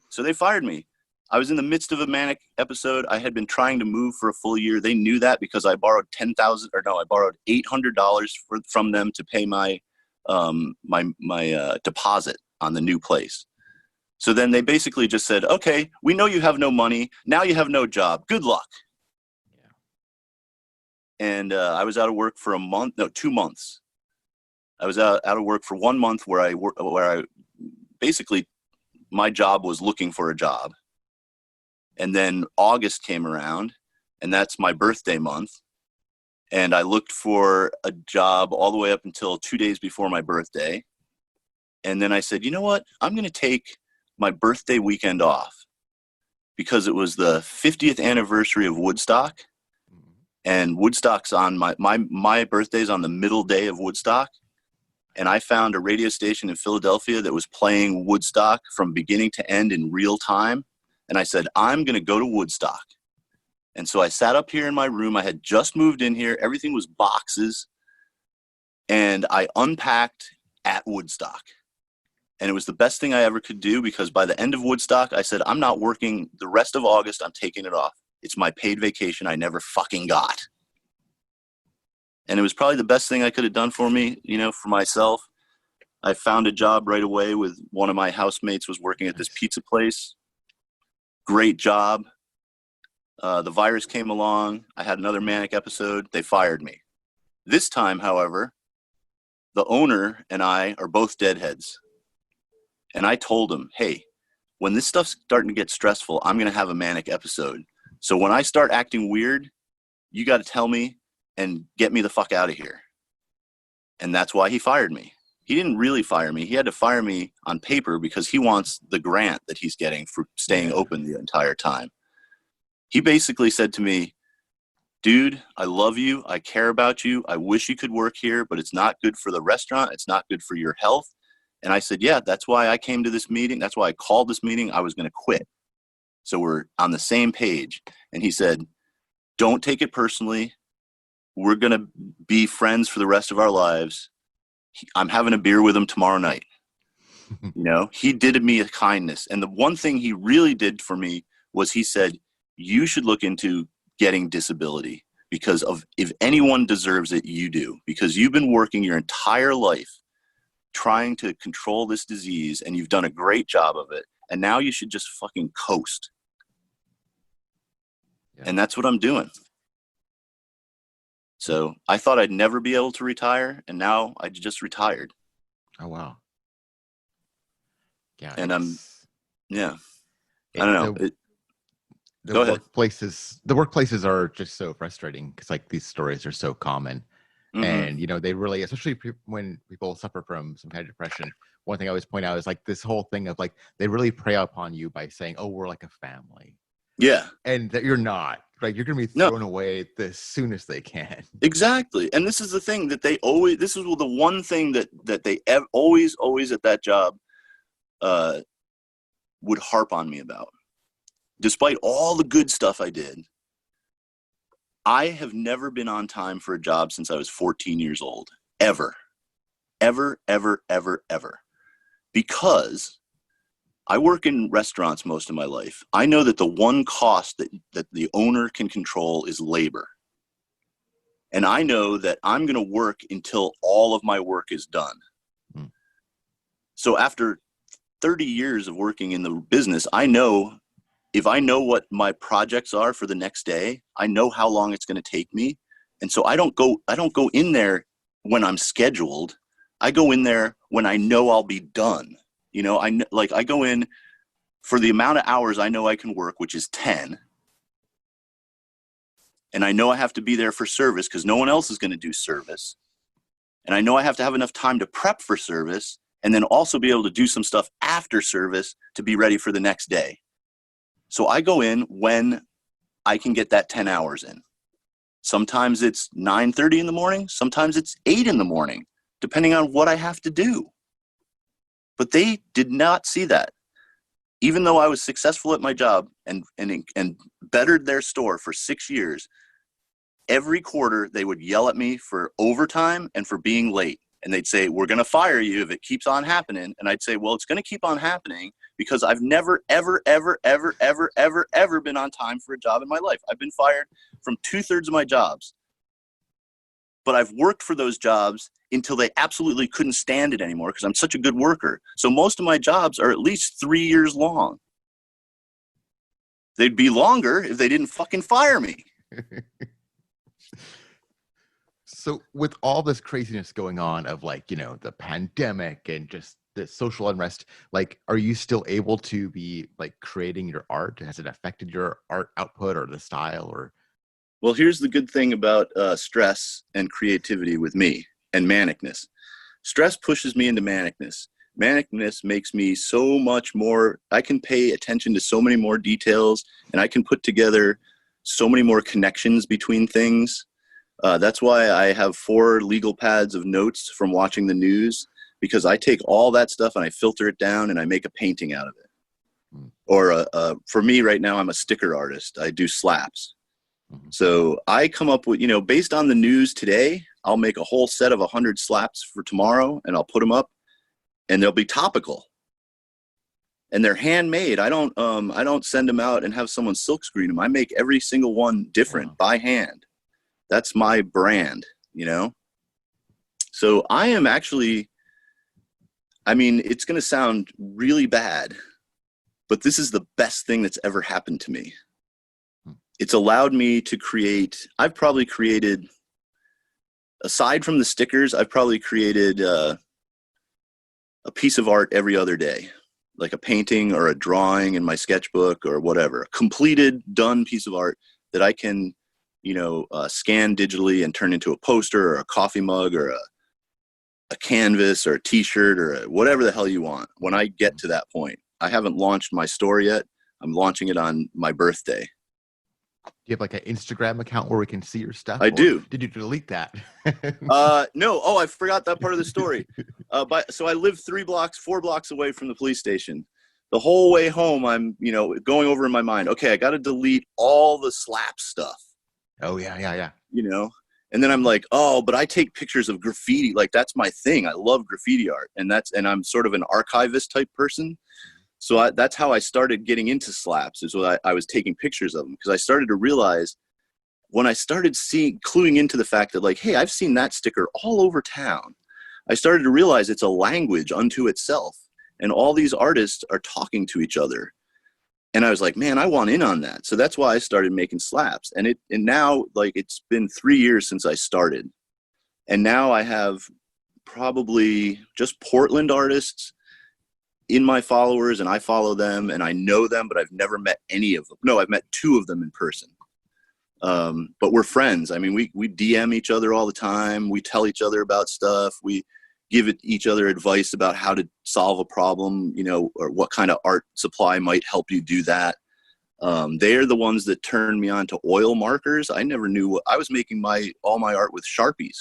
So they fired me. I was in the midst of a manic episode. I had been trying to move for a full year. They knew that because I borrowed I borrowed $800 from them to pay my deposit on the new place. So then they basically just said, okay, we know you have no money. Now you have no job. Good luck. Yeah. And I was out of work for 2 months. I was out of work for 1 month where I basically, my job was looking for a job. And then August came around, and that's my birthday month. And I looked for a job all the way up until 2 days before my birthday. And then I said, you know what? I'm going to take my birthday weekend off because it was the 50th anniversary of Woodstock. And Woodstock's on my birthday's on the middle day of Woodstock. And I found a radio station in Philadelphia that was playing Woodstock from beginning to end in real time. And I said, I'm going to go to Woodstock. And so I sat up here in my room. I had just moved in here. Everything was boxes. And I unpacked at Woodstock. And it was the best thing I ever could do because by the end of Woodstock, I said, I'm not working the rest of August. I'm taking it off. It's my paid vacation I never fucking got. And it was probably the best thing I could have done for me, for myself. I found a job right away with one of my housemates was working at this pizza place. Great job. The virus came along. I had another manic episode. They fired me. This time, however, the owner and I are both deadheads. And I told him, hey, when this stuff's starting to get stressful, I'm going to have a manic episode. So when I start acting weird, you got to tell me and get me the fuck out of here. And that's why he fired me. He didn't really fire me. He had to fire me on paper because he wants the grant that he's getting for staying open the entire time. He basically said to me, dude, I love you. I care about you. I wish you could work here, but it's not good for the restaurant. It's not good for your health. And I said, yeah, that's why I came to this meeting. That's why I called this meeting. I was going to quit. So we're on the same page. And he said, don't take it personally. We're going to be friends for the rest of our lives. I'm having a beer with him tomorrow night. He did me a kindness. And the one thing he really did for me was he said, you should look into getting disability because if anyone deserves it, you do, because you've been working your entire life trying to control this disease and you've done a great job of it. And now you should just fucking coast. Yeah. And that's what I'm doing. So I thought I'd never be able to retire, and now I just retired. Oh, wow. Yeah. And I don't know. The workplaces are just so frustrating because these stories are so common. Mm-hmm. And, they really, especially when people suffer from some kind of depression, one thing I always point out is this whole thing of they really prey upon you by saying, oh, we're like a family. Yeah. And that you're not. You're going to be thrown away as soon as they can. Exactly. And this is the thing that this is the one thing that they always at that job would harp on me about. Despite all the good stuff I did, I have never been on time for a job since I was 14 years old. Ever. Ever, ever, ever, ever. Because I work in restaurants most of my life. I know that the one cost that the owner can control is labor. And I know that I'm going to work until all of my work is done. So after 30 years of working in the business, I know if I know what my projects are for the next day, I know how long it's going to take me. And so I don't go in there when I'm scheduled. I go in there when I know I'll be done. You know, I go in for the amount of hours I know I can work, which is 10. And I know I have to be there for service because no one else is going to do service. And I know I have to have enough time to prep for service and then also be able to do some stuff after service to be ready for the next day. So I go in when I can get that 10 hours in. Sometimes it's 9:30 in the morning. Sometimes it's 8 in the morning, depending on what I have to do. But they did not see that. Even though I was successful at my job and bettered their store for 6 years, every quarter they would yell at me for overtime and for being late. And they'd say, we're going to fire you if it keeps on happening. And I'd say, well, it's going to keep on happening because I've never, ever, ever, ever, ever, ever, ever been on time for a job in my life. I've been fired from 2/3 of my jobs. But I've worked for those jobs until they absolutely couldn't stand it anymore because I'm such a good worker. So most of my jobs are at least 3 years long. They'd be longer if they didn't fucking fire me. So with all this craziness going on of like, you know, the pandemic and just the social unrest, like, are you still able to be like creating your art? Has it affected your art output or the style or? Well, here's the good thing about stress and creativity with me and manicness. Stress pushes me into manicness. Manicness makes me so much more, I can pay attention to so many more details and I can put together so many more connections between things. That's why I have 4 legal pads of notes from watching the news, because I take all that stuff and I filter it down and I make a painting out of it. Or for me right now, I'm a sticker artist. I do slaps. So I come up with, you know, based on the news today, I'll make a whole set of 100 slaps for tomorrow and I'll put them up and they'll be topical. And they're handmade. I don't send them out and have someone silk screen them. I make every single one different by hand. That's my brand, you know? So I am actually, I mean, it's going to sound really bad, but this is the best thing that's ever happened to me. It's allowed me to create, I've probably created, aside from the stickers, I've probably created a piece of art every other day, like a painting or a drawing in my sketchbook or whatever, a completed, done piece of art that I can, you know, scan digitally and turn into a poster or a coffee mug or a canvas or a t-shirt or whatever the hell you want. When I get to that point, I haven't launched my store yet. I'm launching it on my birthday. Do you have like an Instagram account where we can see your stuff? I do. Did you delete that? No. Oh, I forgot that part of the story. So I live 4 blocks away from the police station. The whole way home, I'm, you know, going over in my mind, okay, I got to delete all the slap stuff. Oh yeah. You know, and then I'm like, oh, but I take pictures of graffiti. Like that's my thing. I love graffiti art, and I'm sort of an archivist type person. So that's how I started getting into slaps. Is what I was taking pictures of them because I started to realize when I started cluing into the fact that like, hey, I've seen that sticker all over town. I started to realize it's a language unto itself, and all these artists are talking to each other. And I was like, man, I want in on that. So that's why I started making slaps. And now, like, it's been 3 years since I started. And now I have probably just Portland artists in my followers, and I follow them, and I know them, but I've never met any of them. No, I've met 2 of them in person. But we're friends. I mean, we DM each other all the time. We tell each other about stuff. We give each other advice about how to solve a problem, you know, or what kind of art supply might help you do that. They're the ones that turned me on to oil markers. I never knew I was making all my art with Sharpies.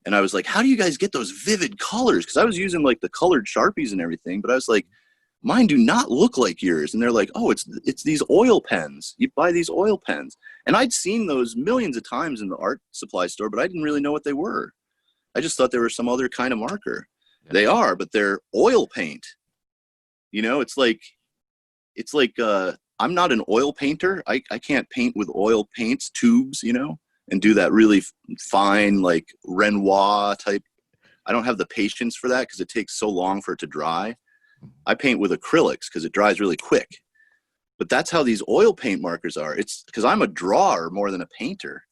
And I was like, how do you guys get those vivid colors? Because I was using like the colored Sharpies and everything. But I was like, mine do not look like yours. And they're like, oh, it's these oil pens. You buy these oil pens. And I'd seen those millions of times in the art supply store, but I didn't really know what they were. I just thought they were some other kind of marker. Yeah. They are, but they're oil paint. It's like I'm not an oil painter. I can't paint with oil paints, tubes, and do that really fine, like Renoir type. I don't have the patience for that because it takes so long for it to dry. I paint with acrylics because it dries really quick. But that's how these oil paint markers are. It's because I'm a drawer more than a painter.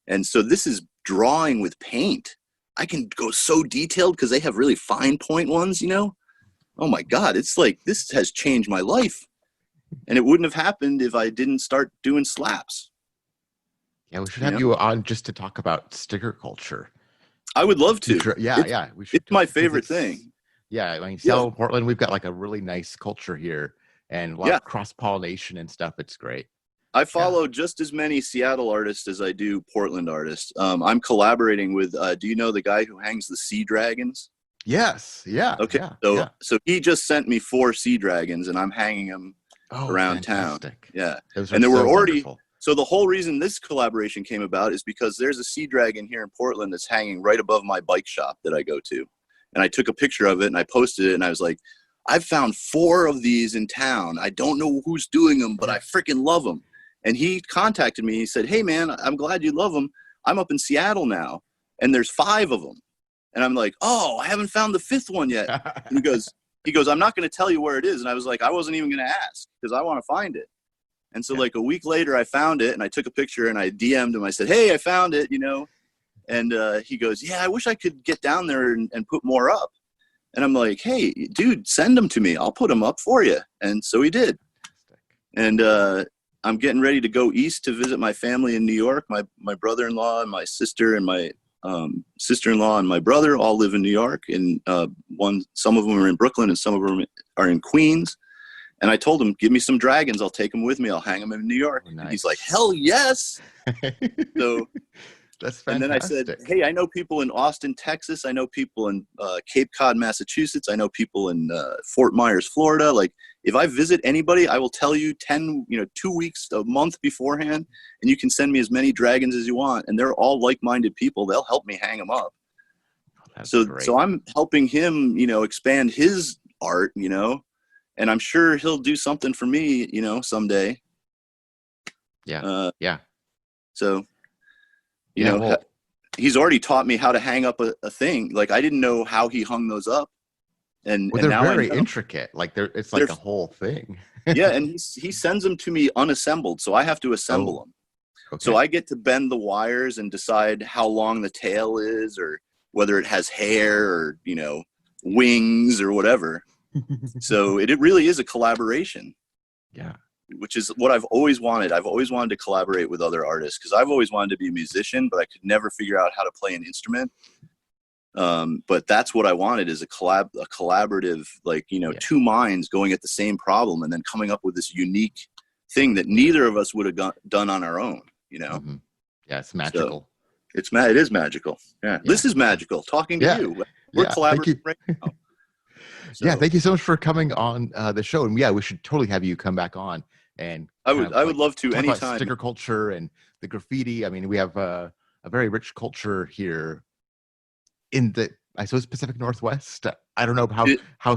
And so this is drawing with paint. I can go so detailed because they have really fine point ones, Oh my God, it's like this has changed my life. And it wouldn't have happened if I didn't start doing slaps. Yeah, we should have you on just to talk about sticker culture. I would love to. Yeah. We should. It's my favorite thing. Yeah, I mean, Seattle, Portland, we've got like a really nice culture here and a lot of cross-pollination and stuff. It's great. I follow just as many Seattle artists as I do Portland artists. I'm collaborating with, do you know the guy who hangs the sea dragons? Yes. Yeah. Okay. Yeah, so he just sent me 4 sea dragons and I'm hanging them around fantastic. town. Yeah. And there were already, wonderful. So the whole reason this collaboration came about is because there's a sea dragon here in Portland that's hanging right above my bike shop that I go to. And I took a picture of it and I posted it and I was like, I've found 4 of these in town. I don't know who's doing them, but I freaking love them. And he contacted me. He said, hey man, I'm glad you love them. I'm up in Seattle now and there's 5 of them. And I'm like, oh, I haven't found the 5th one yet. And he goes, I'm not going to tell you where it is. And I was like, I wasn't even going to ask because I want to find it. And so like a week later I found it and I took a picture and I DM'd him. I said, hey, I found it, And he goes, yeah, I wish I could get down there and put more up. And I'm like, hey, dude, send them to me. I'll put them up for you. And so he did. And I'm getting ready to go east to visit my family in New York. My brother-in-law and my sister and my sister-in-law and my brother all live in New York. And some of them are in Brooklyn and some of them are in Queens. And I told him, give me some dragons. I'll take them with me. I'll hang them in New York. Oh, nice. And he's like, hell yes. So that's fantastic. And then I said, hey, I know people in Austin, Texas. I know people in Cape Cod, Massachusetts. I know people in Fort Myers, Florida. Like if I visit anybody, I will tell you 2 weeks, a month beforehand, and you can send me as many dragons as you want. And they're all like-minded people. They'll help me hang them up. Oh, so I'm helping him, expand his art, and I'm sure he'll do something for me, someday. Yeah. So, he's already taught me how to hang up a thing. Like I didn't know how he hung those up. And they're now very intricate. Like it's like a whole thing. Yeah. And he sends them to me unassembled. So I have to assemble them. Okay. So I get to bend the wires and decide how long the tail is or whether it has hair or, wings or whatever. So it really is a collaboration. Yeah. Which is what I've always wanted. I've always wanted to collaborate with other artists because I've always wanted to be a musician, but I could never figure out how to play an instrument. But that's what I wanted is a collaborative, 2 minds going at the same problem and then coming up with this unique thing that neither of us would have done on our own, Mm-hmm. Yeah, it's magical. So it is magical. Yeah. This is magical. Talking to you. We're collaborating right now. So, yeah, thank you so much for coming on the show. And we should totally have you come back on. And I would love to anytime. About sticker culture and the graffiti. I mean, we have a very rich culture here in the, I suppose, Pacific Northwest. I don't know how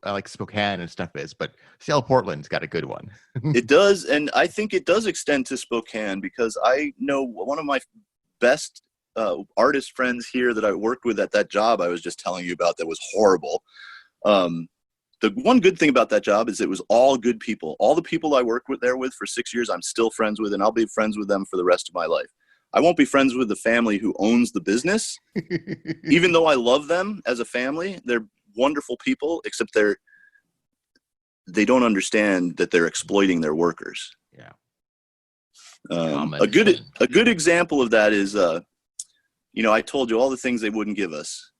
like Spokane and stuff is, but Seattle, Portland's got a good one. It does, and I think it does extend to Spokane because I know one of my best artist friends here that I worked with at that job I was just telling you about that was horrible. The one good thing about that job is it was all good people. All the people I worked there with for 6 years, I'm still friends with, and I'll be friends with them for the rest of my life. I won't be friends with the family who owns the business. Even though I love them as a family, they're wonderful people, except they don't understand that they're exploiting their workers. Yeah. A good example of that is, I told you all the things they wouldn't give us.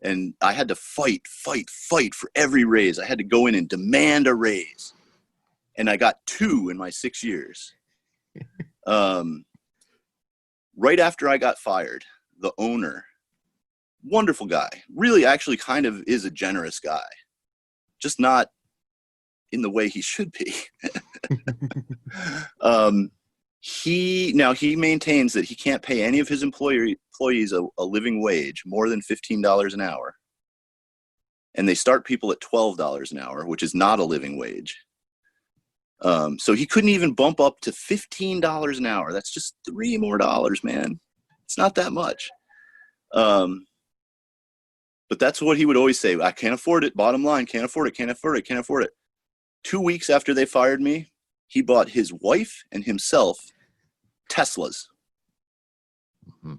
And I had to fight for every raise. I had to go in and demand a raise. And I got 2 in my 6 years. Right after I got fired, the owner, wonderful guy, really actually kind of is a generous guy, just not in the way he should be. He maintains that he can't pay any of his employees a living wage more than $15 an hour. And they start people at $12 an hour, which is not a living wage. So he couldn't even bump up to $15 an hour. That's just $3 more, man. It's not that much. But that's what he would always say. I can't afford it. Bottom line, can't afford it, can't afford it, can't afford it. 2 weeks after they fired me, he bought his wife and himself Teslas. Mm-hmm.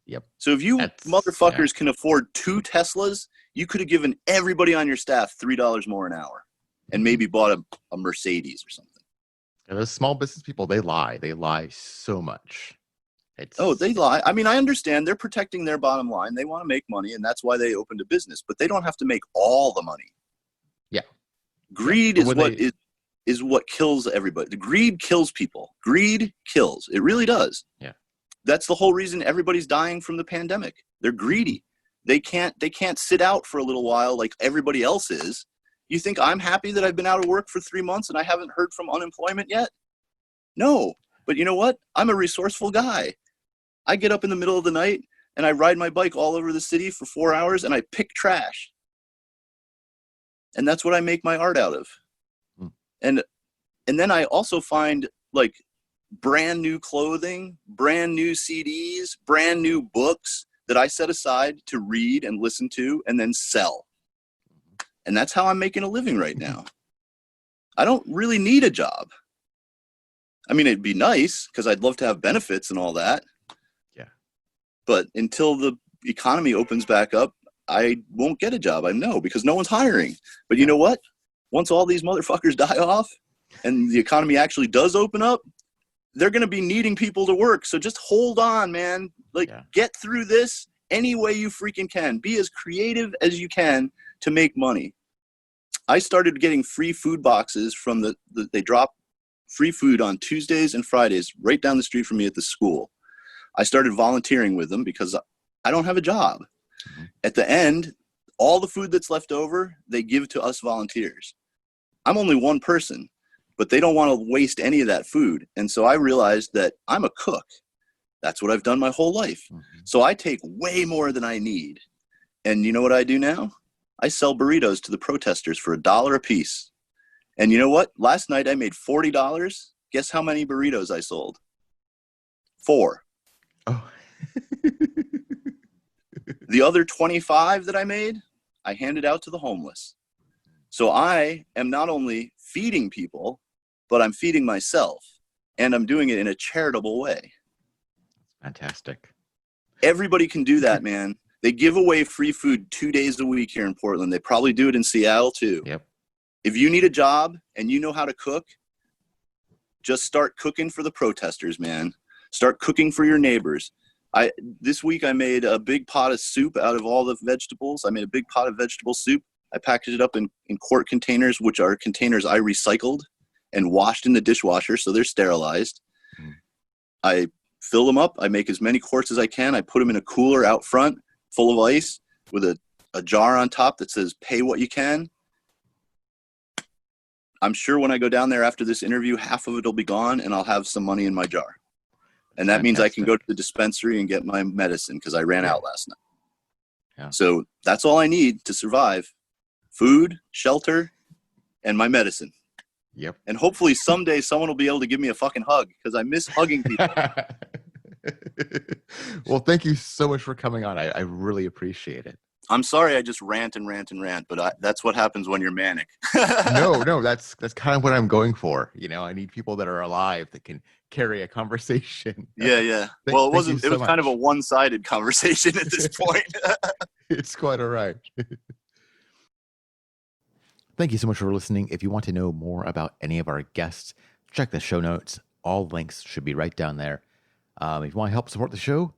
Yep. So if you motherfuckers can afford 2 Teslas, you could have given everybody on your staff $3 more an hour and maybe bought a Mercedes or something. And those small business people, they lie. They lie so much. They lie. I mean, I understand they're protecting their bottom line. They want to make money, and that's why they opened a business. But they don't have to make all the money. Yeah. Greed is what kills everybody. The greed kills people. Greed kills. It really does. Yeah. That's the whole reason everybody's dying from the pandemic. They're greedy. They can't sit out for a little while like everybody else is. You think I'm happy that I've been out of work for 3 months and I haven't heard from unemployment yet? No. But you know what? I'm a resourceful guy. I get up in the middle of the night and I ride my bike all over the city for 4 hours and I pick trash. And that's what I make my art out of. And then I also find like brand new clothing, brand new CDs, brand new books that I set aside to read and listen to and then sell. And that's how I'm making a living right now. I don't really need a job. I mean, it'd be nice because I'd love to have benefits and all that. Yeah. But until the economy opens back up, I won't get a job. I know, because no one's hiring. But you know what? Once all these motherfuckers die off and the economy actually does open up, they're going to be needing people to work. So just hold on, man. Get through this any way you freaking can. Be as creative as you can to make money. I started getting free food boxes from they drop free food on Tuesdays and Fridays right down the street from me at the school. I started volunteering with them because I don't have a job. Mm-hmm. At the end, all the food that's left over, they give to us volunteers. I'm only one person, but they don't want to waste any of that food. And so I realized that I'm a cook. That's what I've done my whole life. Mm-hmm. So I take way more than I need. And you know what I do now? I sell burritos to the protesters for $1 a piece. And you know what? Last night I made $40. Guess how many burritos I sold? 4. Oh. The other 25 that I made, I handed out to the homeless. So I am not only feeding people, but I'm feeding myself. And I'm doing it in a charitable way. Fantastic. Everybody can do that, man. They give away free food 2 days a week here in Portland. They probably do it in Seattle too. Yep. If you need a job and you know how to cook, just start cooking for the protesters, man. Start cooking for your neighbors. This week I made a big pot of soup out of all the vegetables. I made a big pot of vegetable soup. I packaged it up in quart containers, which are containers I recycled and washed in the dishwasher, so they're sterilized. Mm. I fill them up. I make as many quarts as I can. I put them in a cooler out front full of ice with a jar on top that says pay what you can. I'm sure when I go down there after this interview, half of it will be gone and I'll have some money in my jar. And that means I can go to the dispensary and get my medicine because I ran out last night. Yeah. So that's all I need to survive. Food, shelter, and my medicine. Yep. And hopefully someday someone will be able to give me a fucking hug because I miss hugging people. Well, thank you so much for coming on. I really appreciate it. I'm sorry I just rant, but that's what happens when you're manic. No, that's kind of what I'm going for. You know, I need people that are alive that can carry a conversation. Yeah. Well, it was kind of a one-sided conversation at this point. It's quite all right. Thank you so much for listening. If you want to know more about any of our guests, check the show notes. All links should be right down there. If you want to help support the show,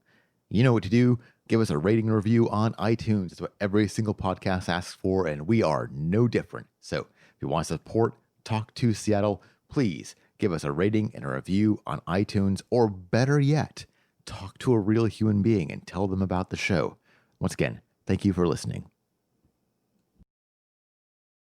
you know what to do. Give us a rating and review on iTunes. It's what every single podcast asks for, and we are no different. So if you want to support Talk to Seattle, please give us a rating and a review on iTunes, or better yet, talk to a real human being and tell them about the show. Once again, thank you for listening.